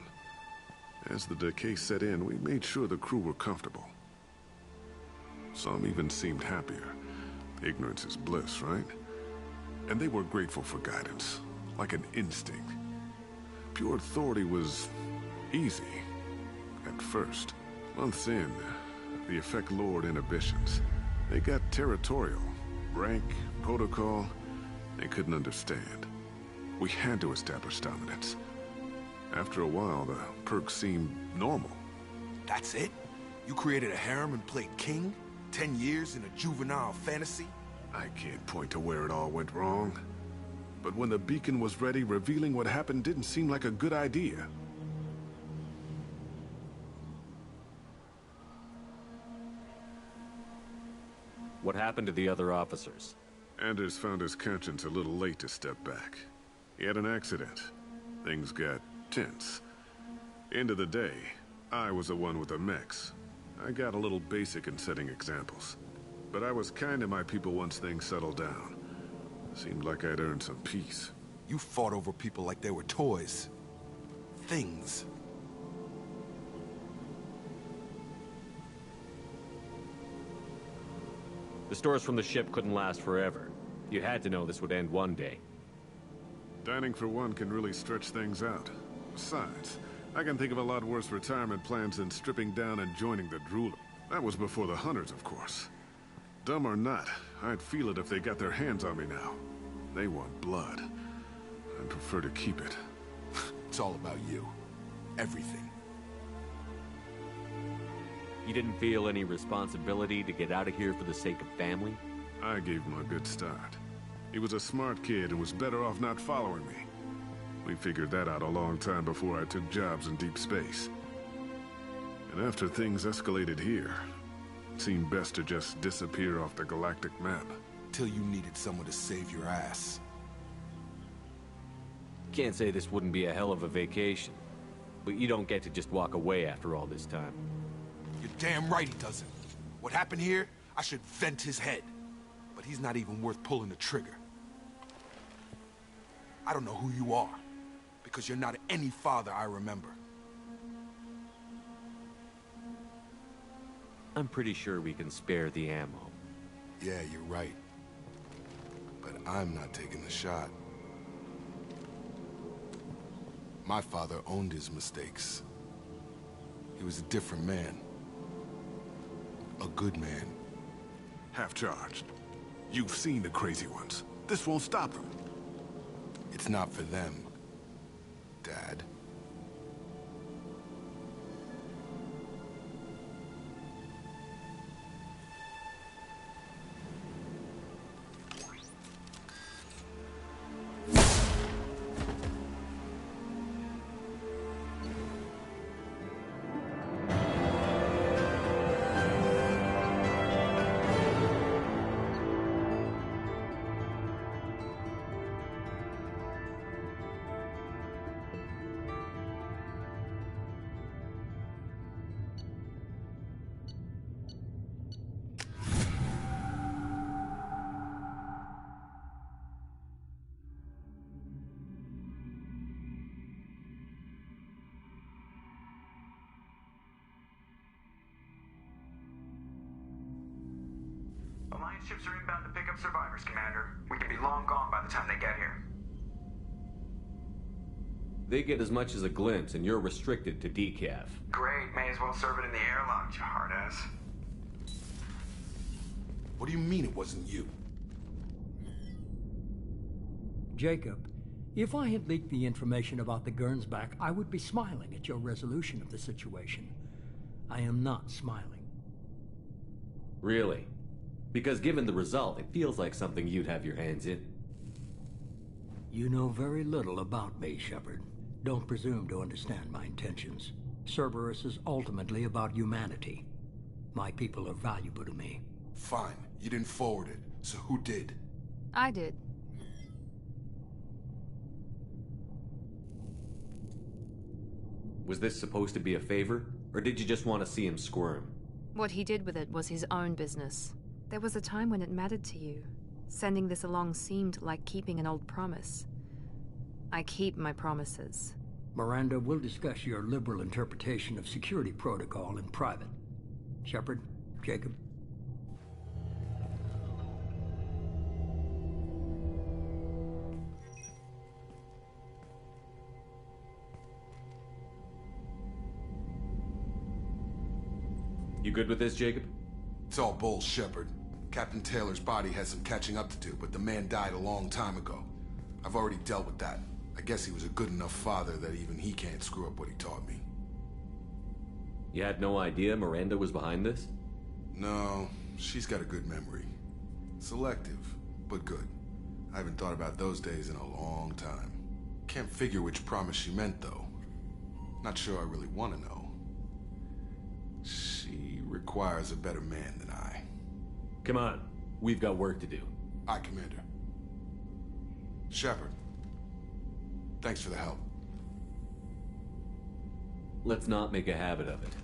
As the decay set in, we made sure the crew were comfortable. Some even seemed happier. Ignorance is bliss, right? And they were grateful for guidance, like an instinct. Pure authority was easy, at first. Months in, the effect lowered inhibitions. They got territorial. Rank, protocol, they couldn't understand. We had to establish dominance. After a while, the perks seemed normal. That's it? You created a harem and played king? 10 years in a juvenile fantasy? I can't point to where it all went wrong. But when the beacon was ready, revealing what happened didn't seem like a good idea. What happened to the other officers? Anders found his conscience a little late to step back. He had an accident. Things got tense. End of the day, I was the one with the mechs. I got a little basic in setting examples. But I was kind to my people once things settled down. Seemed like I'd earned some peace. You fought over people like they were toys. Things. The stores from the ship couldn't last forever. You had to know this would end one day. Dining for one can really stretch things out. Besides, I can think of a lot worse retirement plans than stripping down and joining the Drooler. That was before the Hunters, of course. Dumb or not, I'd feel it if they got their hands on me now. They want blood. I'd prefer to keep it. It's all about you. Everything. You didn't feel any responsibility to get out of here for the sake of family? I gave him a good start. He was a smart kid and was better off not following me. We figured that out a long time before I took jobs in deep space. And after things escalated here, it seemed best to just disappear off the galactic map. Till you needed someone to save your ass. Can't say this wouldn't be a hell of a vacation. But you don't get to just walk away after all this time. You're damn right he doesn't. What happened here, I should vent his head. But he's not even worth pulling the trigger. I don't know who you are, because you're not any father I remember. I'm pretty sure we can spare the ammo. Yeah, you're right. But I'm not taking the shot. My father owned his mistakes. He was a different man. A good man. Half-charged. You've seen the crazy ones. This won't stop them. It's not for them, Dad. Alliance ships are inbound to pick up survivors, Commander. We could be long gone by the time they get here. They get as much as a glimpse, and you're restricted to decaf. Great, may as well serve it in the airlock, you hard ass. What do you mean it wasn't you? Jacob, if I had leaked the information about the Gernsback, I would be smiling at your resolution of the situation. I am not smiling. Really? Because given the result, it feels like something you'd have your hands in. You know very little about me, Shepard. Don't presume to understand my intentions. Cerberus is ultimately about humanity. My people are valuable to me. Fine. You didn't forward it, so who did? I did. Was this supposed to be a favor? Or did you just want to see him squirm? What he did with it was his own business. There was a time when it mattered to you. Sending this along seemed like keeping an old promise. I keep my promises. Miranda, we'll discuss your liberal interpretation of security protocol in private. Shepard, Jacob. You good with this, Jacob? It's all bull, Shepard. Captain Taylor's body has some catching up to do, but the man died a long time ago. I've already dealt with that. I guess he was a good enough father that even he can't screw up what he taught me. You had no idea Miranda was behind this? No, she's got a good memory. Selective, but good. I haven't thought about those days in a long time. Can't figure which promise she meant, though. Not sure I really want to know. She requires a better man than I. Come on, we've got work to do. Aye, Commander. Shepard, thanks for the help. Let's not make a habit of it.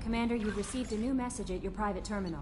Commander, you've received a new message at your private terminal.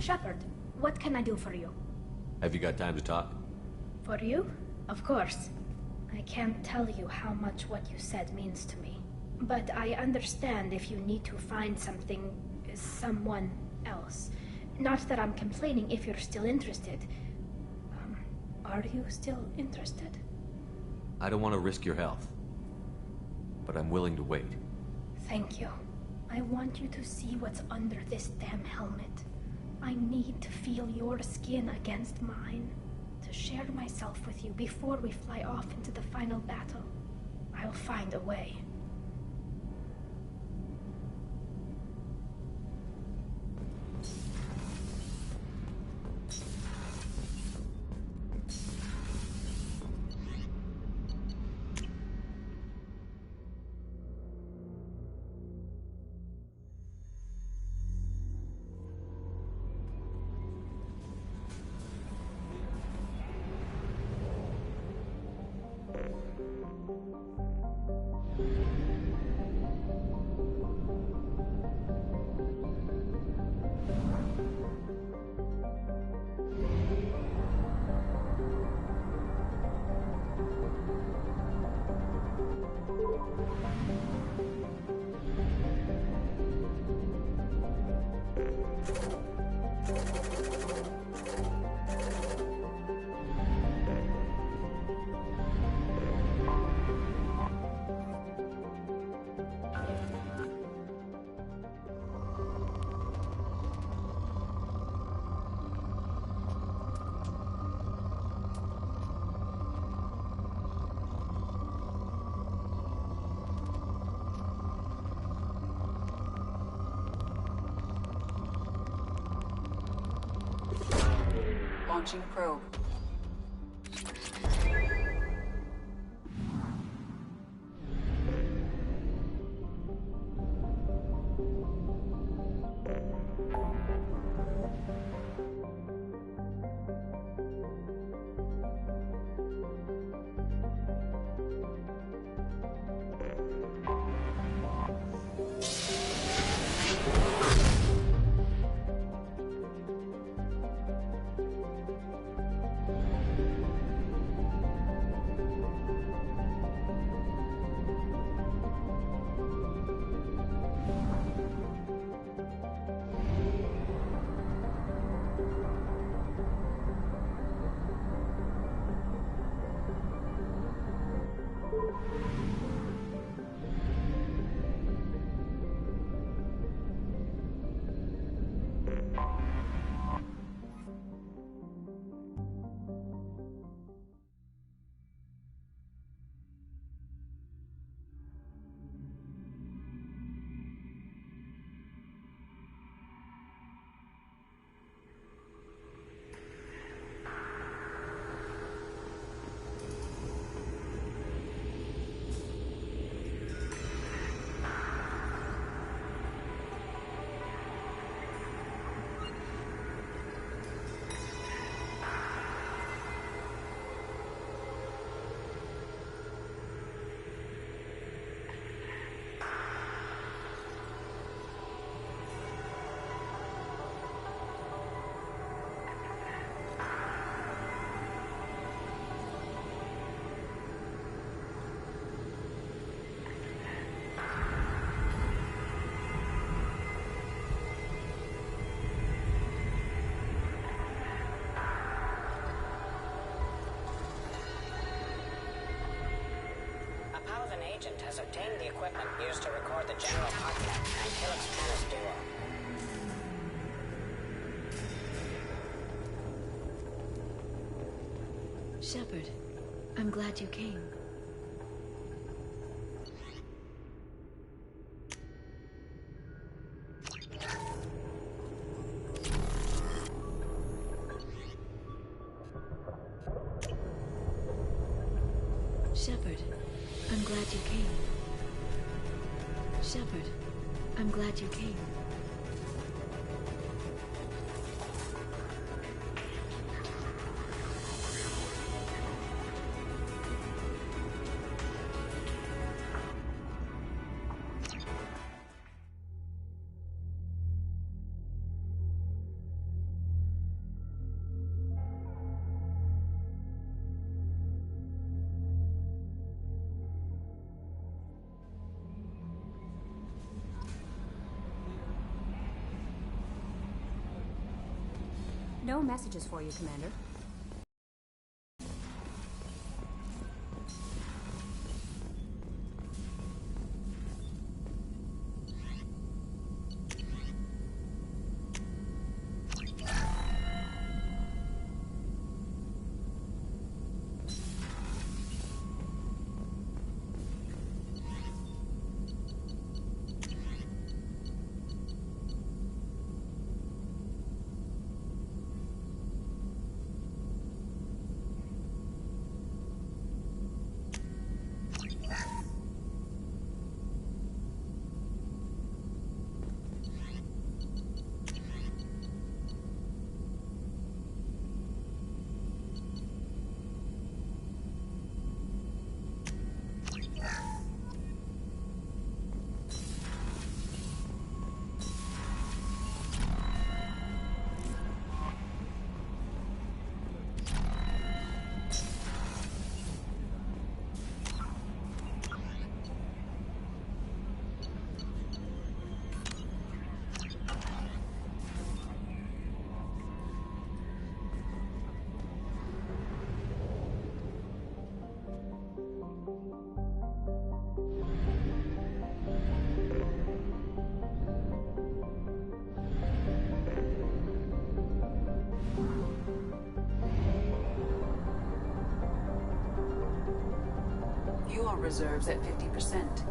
Shepard, what can I do for you? Have you got time to talk? For you? Of course. I can't tell you how much what you said means to me. But I understand if you need to find someone else. Not that I'm complaining if you're still interested. Are you still interested? I don't want to risk your health. But I'm willing to wait. Thank you. I want you to see what's under this damn helmet. I need to feel your skin against mine, to share myself with you before we fly off into the final battle. I'll find a way. Launching probe. agent has obtained the equipment used to record the General Hartnett and Helix Tannis duo. Shepard, I'm glad you came. Shepard, I'm glad you came. Shepard, I'm glad you came. No messages for you, Commander. Fuel reserves at 50%.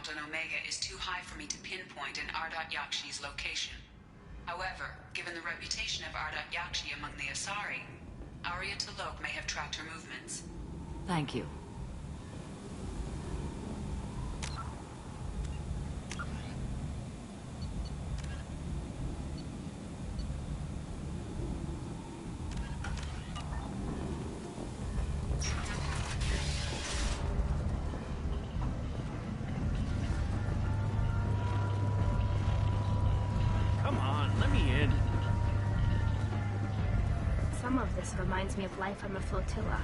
on Omega is too high for me to pinpoint an Ardat Yakshi's location. However, given the reputation of Ardat Yakshi among the Asari, Arya T'Loak may have tracked her movements. Thank you. Some of this reminds me of life on a flotilla.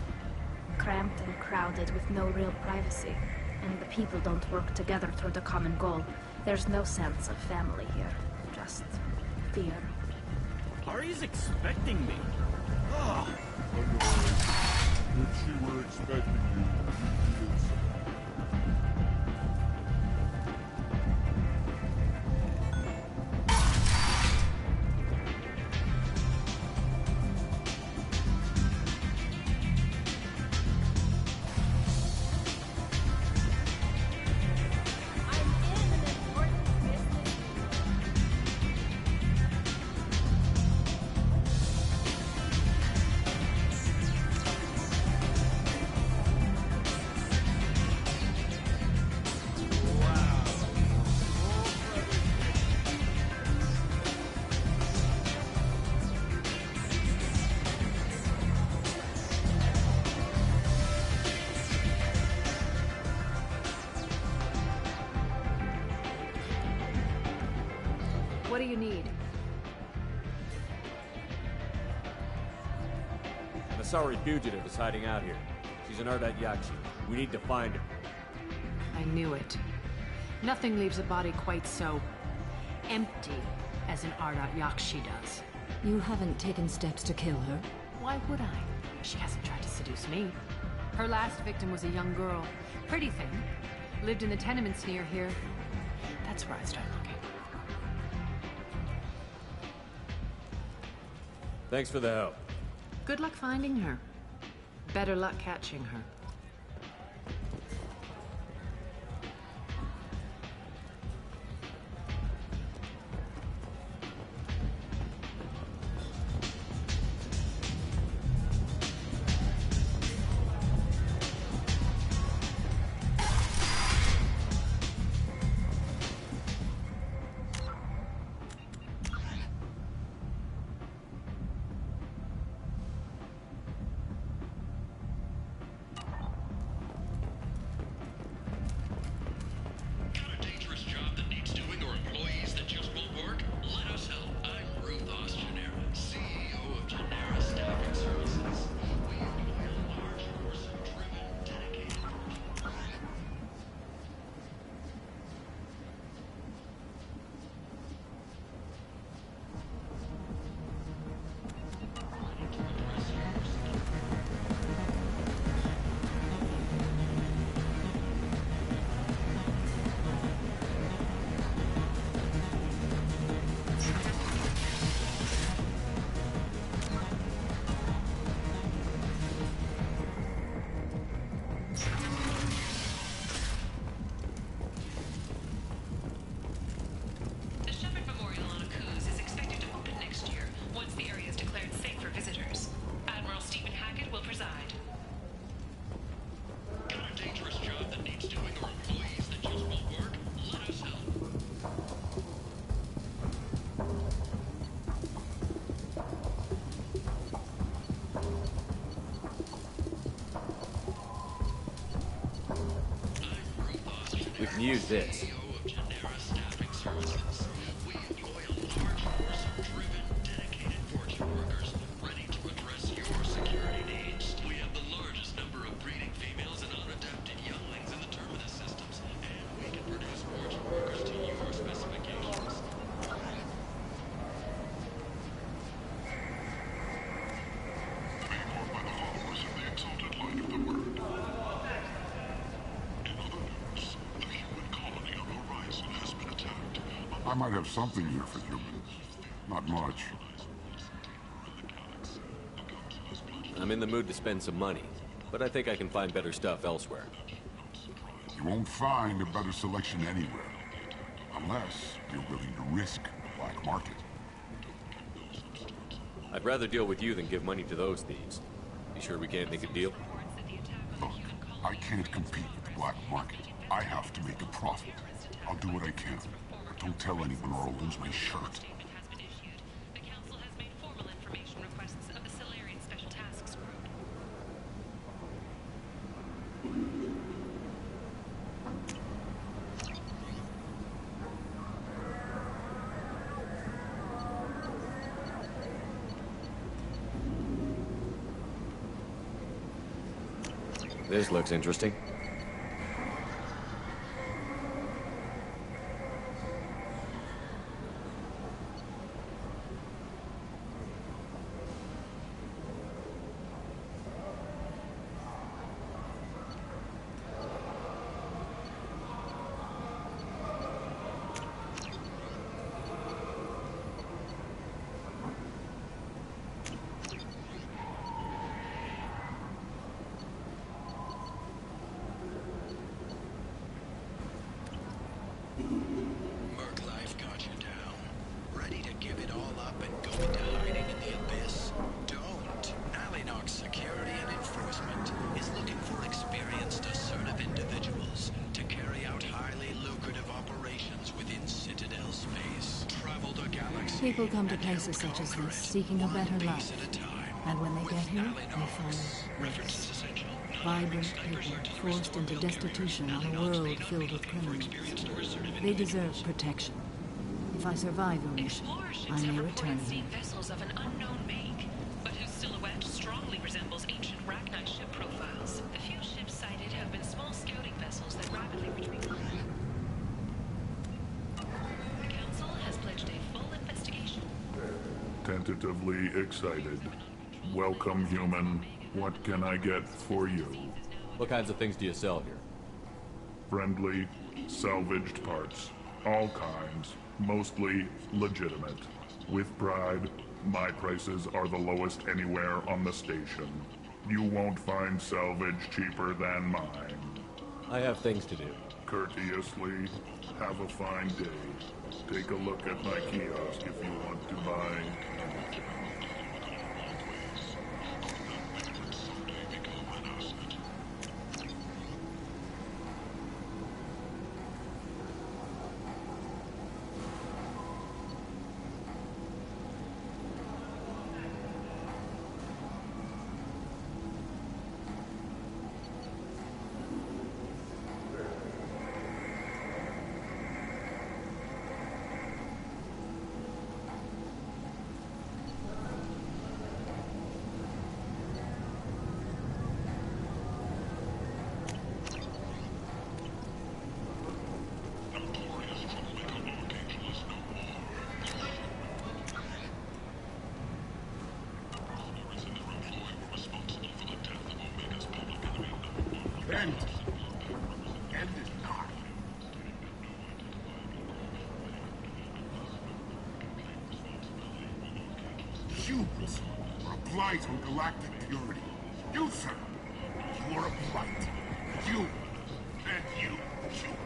Cramped and crowded with no real privacy. And the people don't work together toward the common goal. There's no sense of family here. Just fear. Ari's expecting me. Oh. If she were expecting you, you'd be inside. What do you need? An Asari fugitive is hiding out here. She's an Ardat Yakshi. We need to find her. I knew it. Nothing leaves a body quite so empty as an Ardat Yakshi does. You haven't taken steps to kill her? Why would I? She hasn't tried to seduce me. Her last victim was a young girl. Pretty thing. Lived in the tenements near here. That's where I started looking. Thanks for the help. Good luck finding her. Better luck catching her. We can use this. I might have something here for humans. Not much. I'm in the mood to spend some money, but I think I can find better stuff elsewhere. You You won't find a better selection anywhere. Unless you're willing to risk the black market. I'd rather deal with you than give money to those thieves. You sure we can't make a deal? Look, I can't compete with the black market. I have to make a profit. I'll do what I can. But don't tell anyone or I'll lose my shirt. This looks interesting. People come to places such as this, seeking a better life. And when they get here, they find this. Vibrant people, forced into destitution on a world filled with criminals. They deserve protection. If I survive your mission, I may return here. Vessels of an unknown make, but whose silhouette strongly resembles ancient Rachni ship profiles. The few ships sighted have been small scouting vessels that rapidly retreat. The Council has pledged a full investigation. Tentatively excited. Welcome, human. What can I get for you? What kinds of things do you sell here? Friendly, salvaged parts. All kinds. Mostly legitimate. With pride, my prices are the lowest anywhere on the station. You won't find salvage cheaper than mine. I have things to do. Courteously, have a fine day. Take a look at my kiosk if you want to buy anything. Humans are a blight on galactic purity. You, sir, you are a blight. You, and you, human.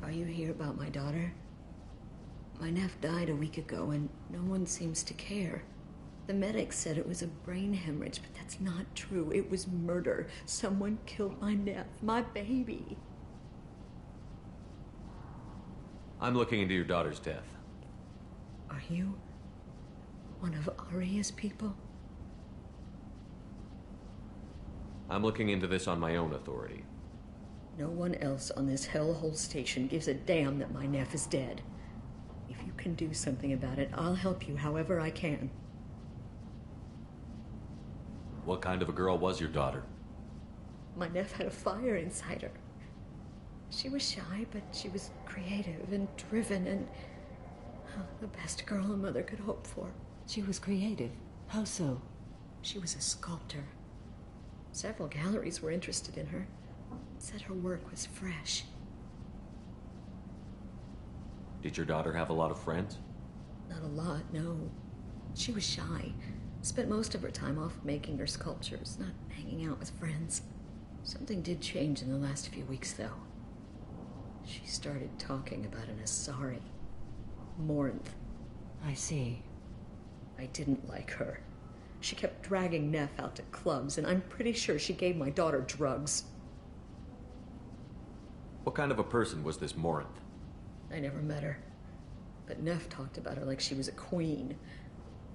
Are you here about my daughter? My nephew died a week ago, and no one seems to care. The medics said it was a brain hemorrhage, but that's not true. It was murder. Someone killed my nephew, my baby. I'm looking into your daughter's death. Are you one of Aria's people? I'm looking into this on my own authority. No one else on this hellhole station gives a damn that my nephew is dead. If you can do something about it, I'll help you however I can. What kind of a girl was your daughter? My nephew had a fire inside her. She was shy, but she was creative and driven and the best girl a mother could hope for. She was creative. How so? She was a sculptor. Several galleries were interested in her. Said her work was fresh. Did your daughter have a lot of friends? Not a lot, no. She was shy. Spent most of her time off making her sculptures, not hanging out with friends. Something did change in the last few weeks, though. She started talking about an Asari. Morinth. I see. I didn't like her. She kept dragging Neff out to clubs, and I'm pretty sure she gave my daughter drugs. What kind of a person was this Morinth? I never met her. But Neff talked about her like she was a queen.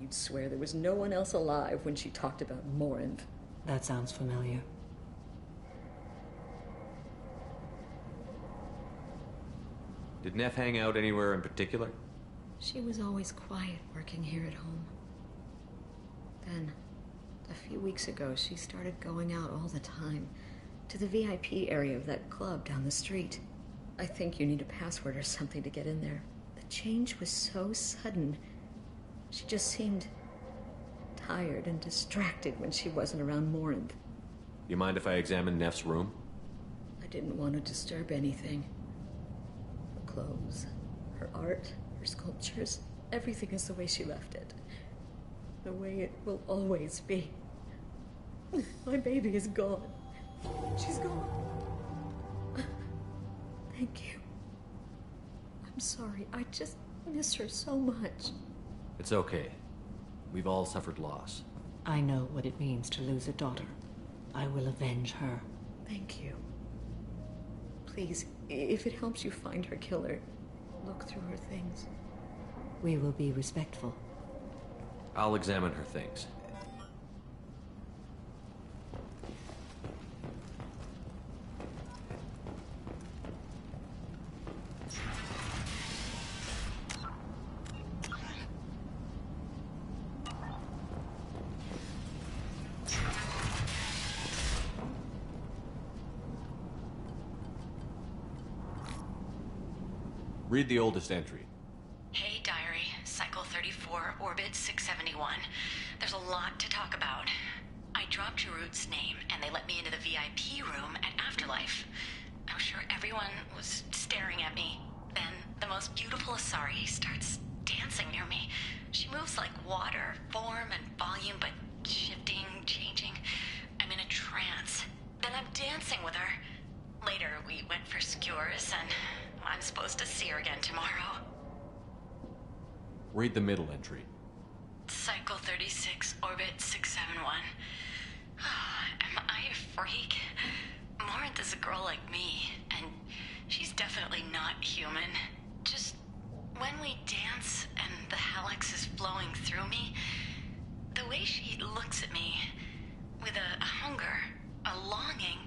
You'd swear there was no one else alive when she talked about Morinth. That sounds familiar. Did Neff hang out anywhere in particular? She was always quiet working here at home. Then, a few weeks ago, she started going out all the time to the VIP area of that club down the street. I think you need a password or something to get in there. The change was so sudden. She just seemed tired and distracted when she wasn't around Morinth. You mind if I examine Neff's room? I didn't want to disturb anything. Her clothes, her art, her sculptures, everything is the way she left it. The way it will always be. My baby is gone. She's gone. Thank you. I'm sorry. I just miss her so much. It's okay. We've all suffered loss. I know what it means to lose a daughter. I will avenge her. Thank you. Please, if it helps you find her killer, look through her things. We will be respectful. I'll examine her things. Read the oldest entry. Hey, Diary. Cycle 34, Orbit 671. There's a lot to talk about. I dropped Jarut's name, and they let me into the VIP room at Afterlife. I'm sure everyone was staring at me. Then, the most beautiful Asari starts dancing near me. She moves like water, form and volume, but shifting, changing. I'm in a trance. Then I'm dancing with her. Later, we went for skewers, and I'm supposed to see her again tomorrow. Read the middle entry. Cycle 36, Orbit 671. Am I a freak? Morinth is a girl like me, and she's definitely not human. Just when we dance and the helix is flowing through me, the way she looks at me with a hunger, a longing,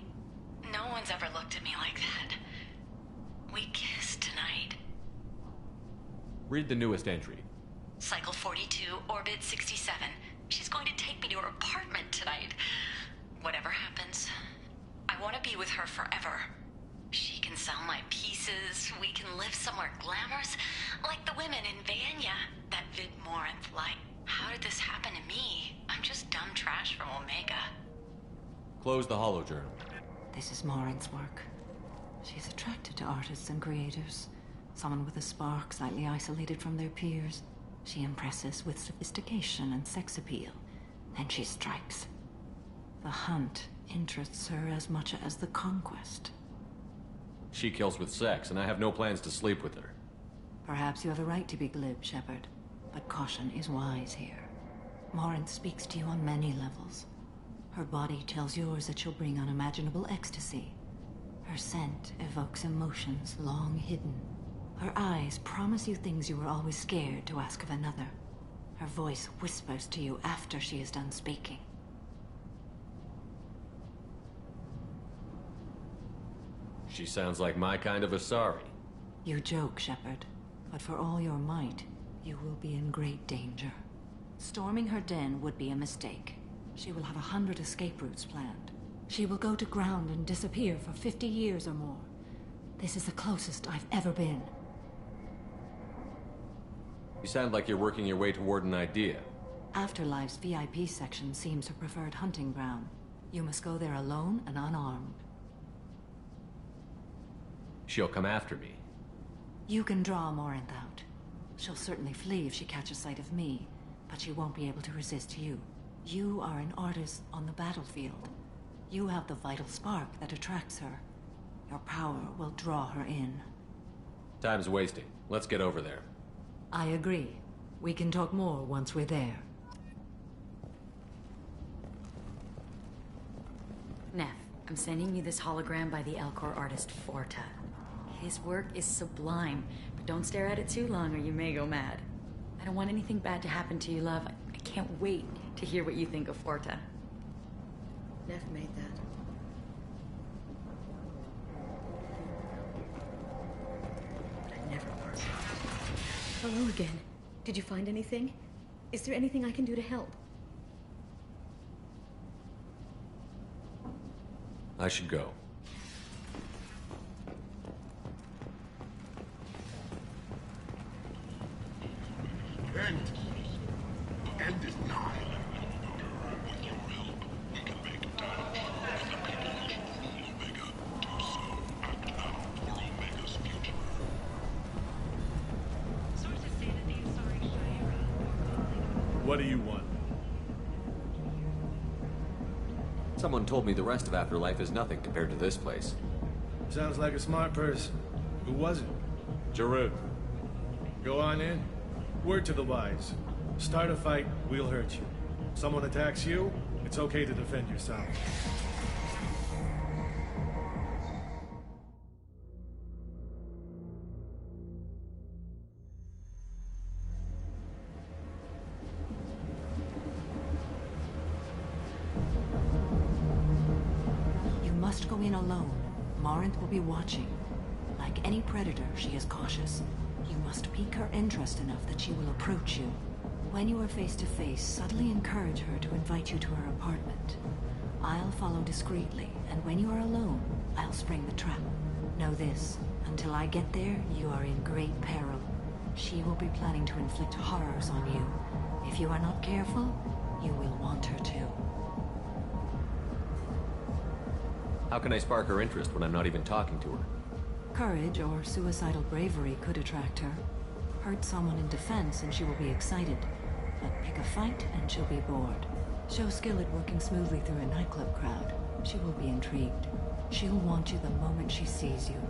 no one's ever looked at me like that. We kissed tonight. Read the newest entry. Cycle 42, Orbit 67. She's going to take me to her apartment tonight. Whatever happens, I want to be with her forever. She can sell my pieces. We can live somewhere glamorous, like the women in Vanya that Vid Morinth liked. How did this happen to me? I'm just dumb trash from Omega. Close the holojournal. This is Morinth's work. She's attracted to artists and creators. Someone with a spark, slightly isolated from their peers. She impresses with sophistication and sex appeal. Then she strikes. The hunt interests her as much as the conquest. She kills with sex, and I have no plans to sleep with her. Perhaps you have a right to be glib, Shepard, but caution is wise here. Morinth speaks to you on many levels. Her body tells yours that she'll bring unimaginable ecstasy. Her scent evokes emotions long hidden. Her eyes promise you things you were always scared to ask of another. Her voice whispers to you after she is done speaking. She sounds like my kind of Asari. You joke, Shepard, but for all your might, you will be in great danger. Storming her den would be a mistake. She will have 100 escape routes planned. She will go to ground and disappear for 50 years or more. This is the closest I've ever been. You sound like you're working your way toward an idea. Afterlife's VIP section seems her preferred hunting ground. You must go there alone and unarmed. She'll come after me. You can draw Morinth out. She'll certainly flee if she catches sight of me, but she won't be able to resist you. You are an artist on the battlefield. You have the vital spark that attracts her. Your power will draw her in. Time's wasting. Let's get over there. I agree. We can talk more once we're there. Neff, I'm sending you this hologram by the Elcor artist Forta. His work is sublime, but don't stare at it too long or you may go mad. I don't want anything bad to happen to you, love. I can't wait to hear what you think of Forta. Neff made that. But I never was. Hello again. Did you find anything? Is there anything I can do to help? I should go. End is nigh. What do you want? Someone told me the rest of Afterlife is nothing compared to this place. Sounds like a smart person. Who was it? Jarut. Go on in. Word to the wise. Start a fight, we'll hurt you. Someone attacks you, it's okay to defend yourself. You must go in alone. Morinth will be watching. Like any predator, she is cautious. You must pique her interest enough that she will approach you. When you are face to face, subtly encourage her to invite you to her apartment. I'll follow discreetly, and when you are alone, I'll spring the trap. Know this, until I get there, you are in great peril. She will be planning to inflict horrors on you. If you are not careful, you will want her to. How can I spark her interest when I'm not even talking to her? Courage or suicidal bravery could attract her. Hurt someone in defense and she will be excited. But pick a fight and she'll be bored. Show skill at working smoothly through a nightclub crowd. She will be intrigued. She'll want you the moment she sees you.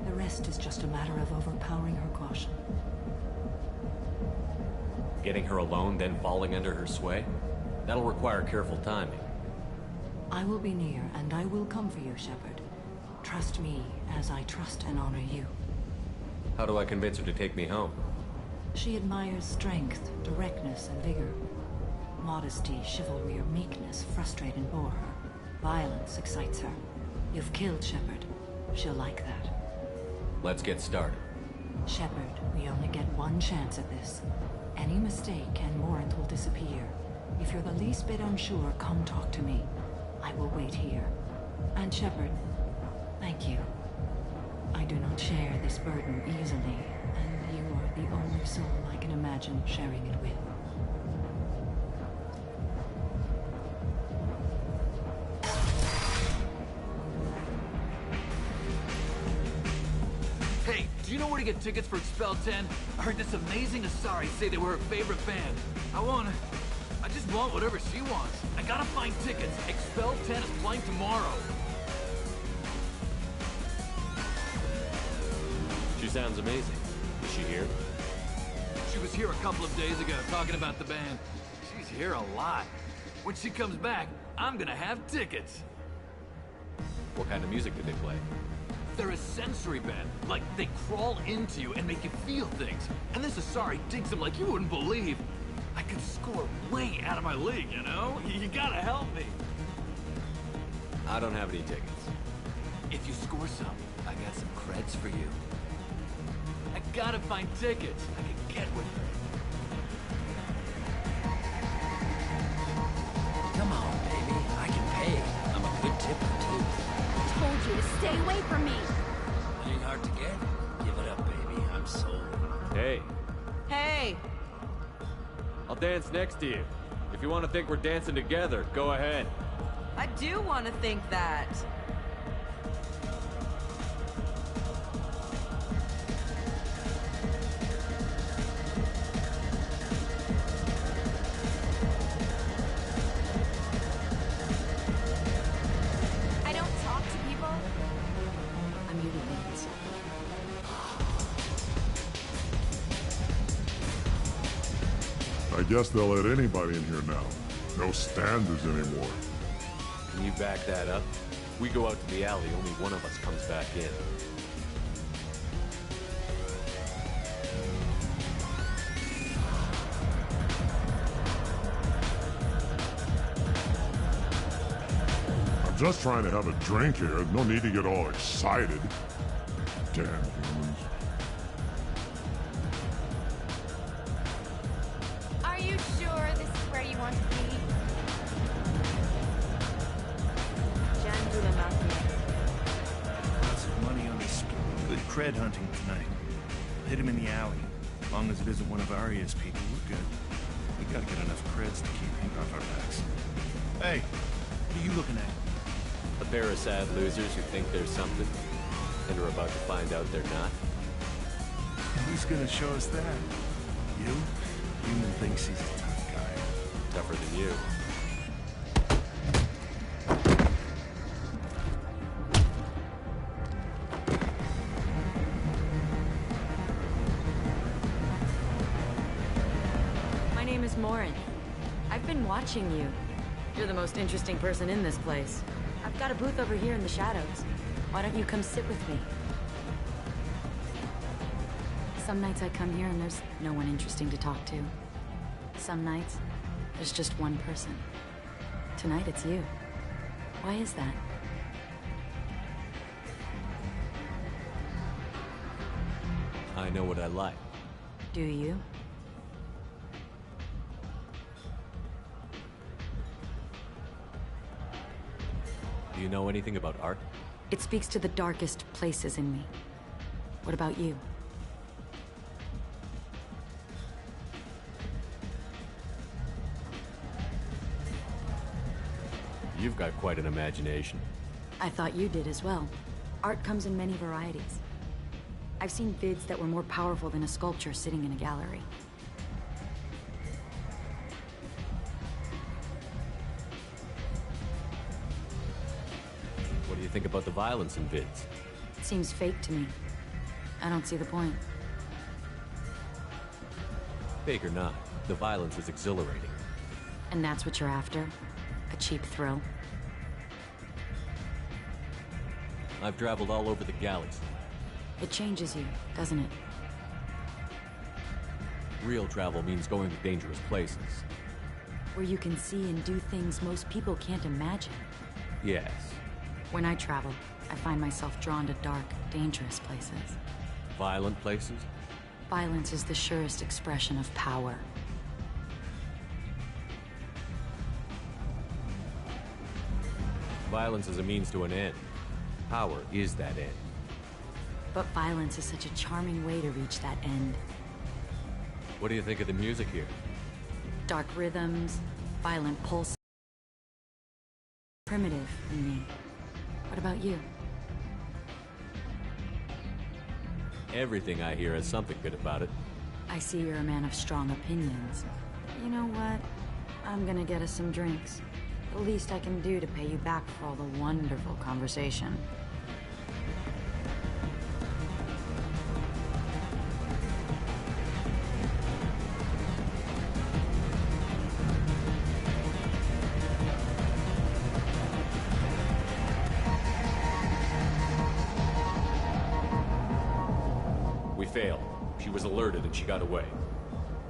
The rest is just a matter of overpowering her caution. Getting her alone, then falling under her sway? That'll require careful timing. I will be near, and I will come for you, Shepard. Trust me, as I trust and honor you. How do I convince her to take me home? She admires strength, directness, and vigor. Modesty, chivalry, or meekness frustrate and bore her. Violence excites her. You've killed Shepard. She'll like that. Let's get started. Shepard, we only get one chance at this. Any mistake and Morinth will disappear. If you're the least bit unsure, come talk to me. I will wait here. And Shepard, thank you. I do not share this burden easily, and you are the only soul I can imagine sharing it with. Hey, do you know where to get tickets for Expel 10? I heard this amazing Asari say they were her favorite band. I just want whatever she wants. I gotta find tickets. Expel 10 is playing tomorrow. She sounds amazing. Is she here? She was here a couple of days ago talking about the band. She's here a lot. When she comes back, I'm gonna have tickets. What kind of music did they play? They're a sensory band. Like, they crawl into you and make you feel things. And this Asari digs them like you wouldn't believe. I could score way out of my league, you know? You gotta help me. I don't have any tickets. If you score some, I got some creds for you. I gotta find tickets. I can get with her. Come on, baby. I can pay. I'm a good tipper, too. I told you to stay away from me. It ain't hard to get. Give it up, baby. I'm sold. Hey. Hey! I'll dance next to you. If you want to think we're dancing together, go ahead. I do want to think that. I guess they'll let anybody in here now. No standards anymore. Can you back that up? We go out to the alley, only one of us comes back in. I'm just trying to have a drink here. No need to get all excited. Damn humans. Are you sure this is where you want to be? Lots of money on this good cred hunting tonight. Hit him in the alley. As long as it isn't one of Aria's people, we're good. We gotta get enough creds to keep ink off our backs. Hey, what are you looking at? A pair of sad losers who think there's something, and are about to find out they're not. Who's gonna show us that? You? Human thinks he's a tough guy. Tougher than you. My name is Morin. I've been watching you. You're the most interesting person in this place. I've got a booth over here in the shadows. Why don't you come sit with me? Some nights I come here and there's no one interesting to talk to. Some nights, there's just one person. Tonight it's you. Why is that? I know what I like. Do you? Do you know anything about art? It speaks to the darkest places in me. What about you? You've got quite an imagination. I thought you did as well. Art comes in many varieties. I've seen vids that were more powerful than a sculpture sitting in a gallery. What do you think about the violence in vids? It seems fake to me. I don't see the point. Fake or not, the violence is exhilarating. And that's what you're after? A cheap thrill? I've traveled all over the galaxy. It changes you, doesn't it? Real travel means going to dangerous places. Where you can see and do things most people can't imagine. Yes. When I travel, I find myself drawn to dark, dangerous places. Violent places? Violence is the surest expression of power. Violence is a means to an end. Power is that end. But violence is such a charming way to reach that end. What do you think of the music here? Dark rhythms, violent pulse. Primitive in me. What about you? Everything I hear has something good about it. I see you're a man of strong opinions. You know what? I'm gonna get us some drinks. The least I can do to pay you back for all the wonderful conversation. We failed. She was alerted and she got away.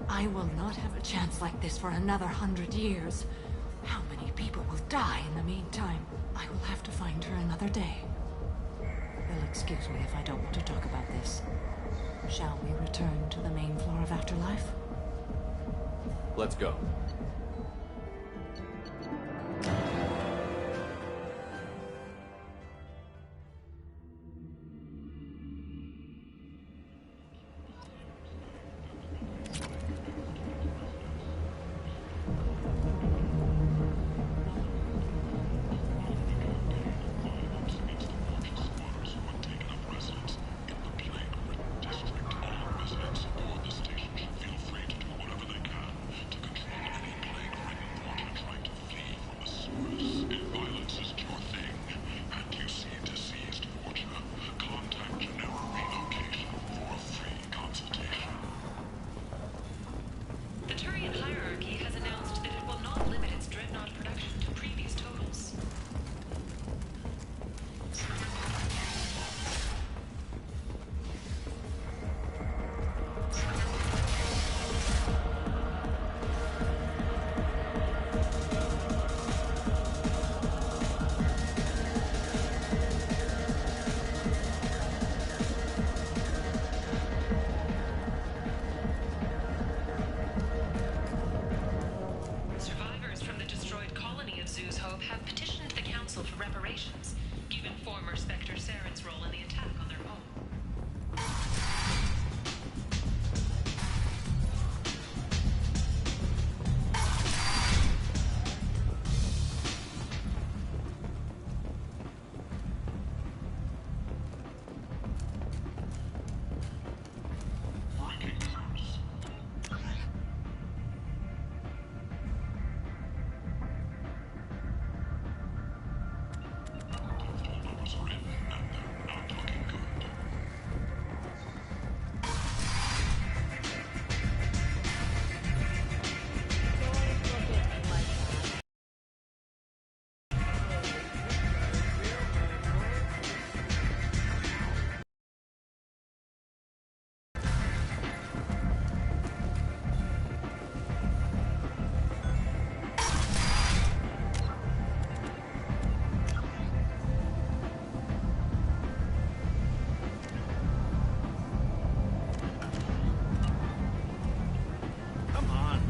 I will not have a chance like this for another 100 years. How many people will die in the meantime? I will have to find her another day. You'll excuse me if I don't want to talk about this. Shall we return to the main floor of Afterlife? Let's go.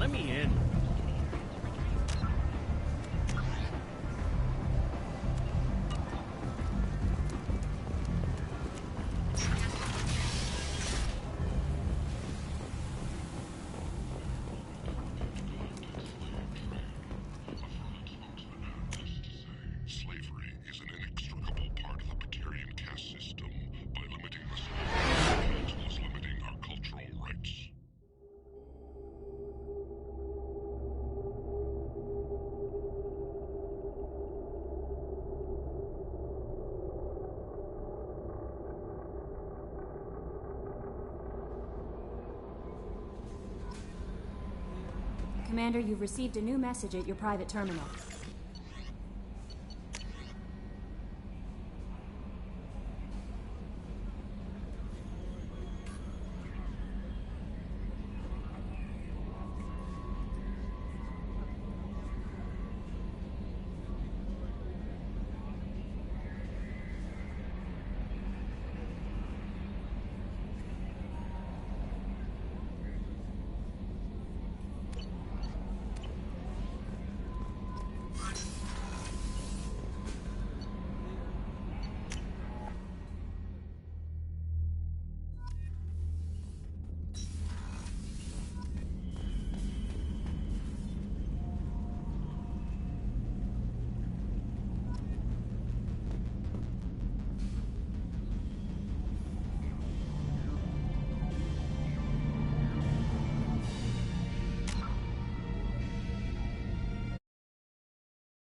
Let me in. Slavery is an inextricable part of the Batarian caste system. By limiting the slavery, as well as limiting our cultural rights. Commander, you've received a new message at your private terminal.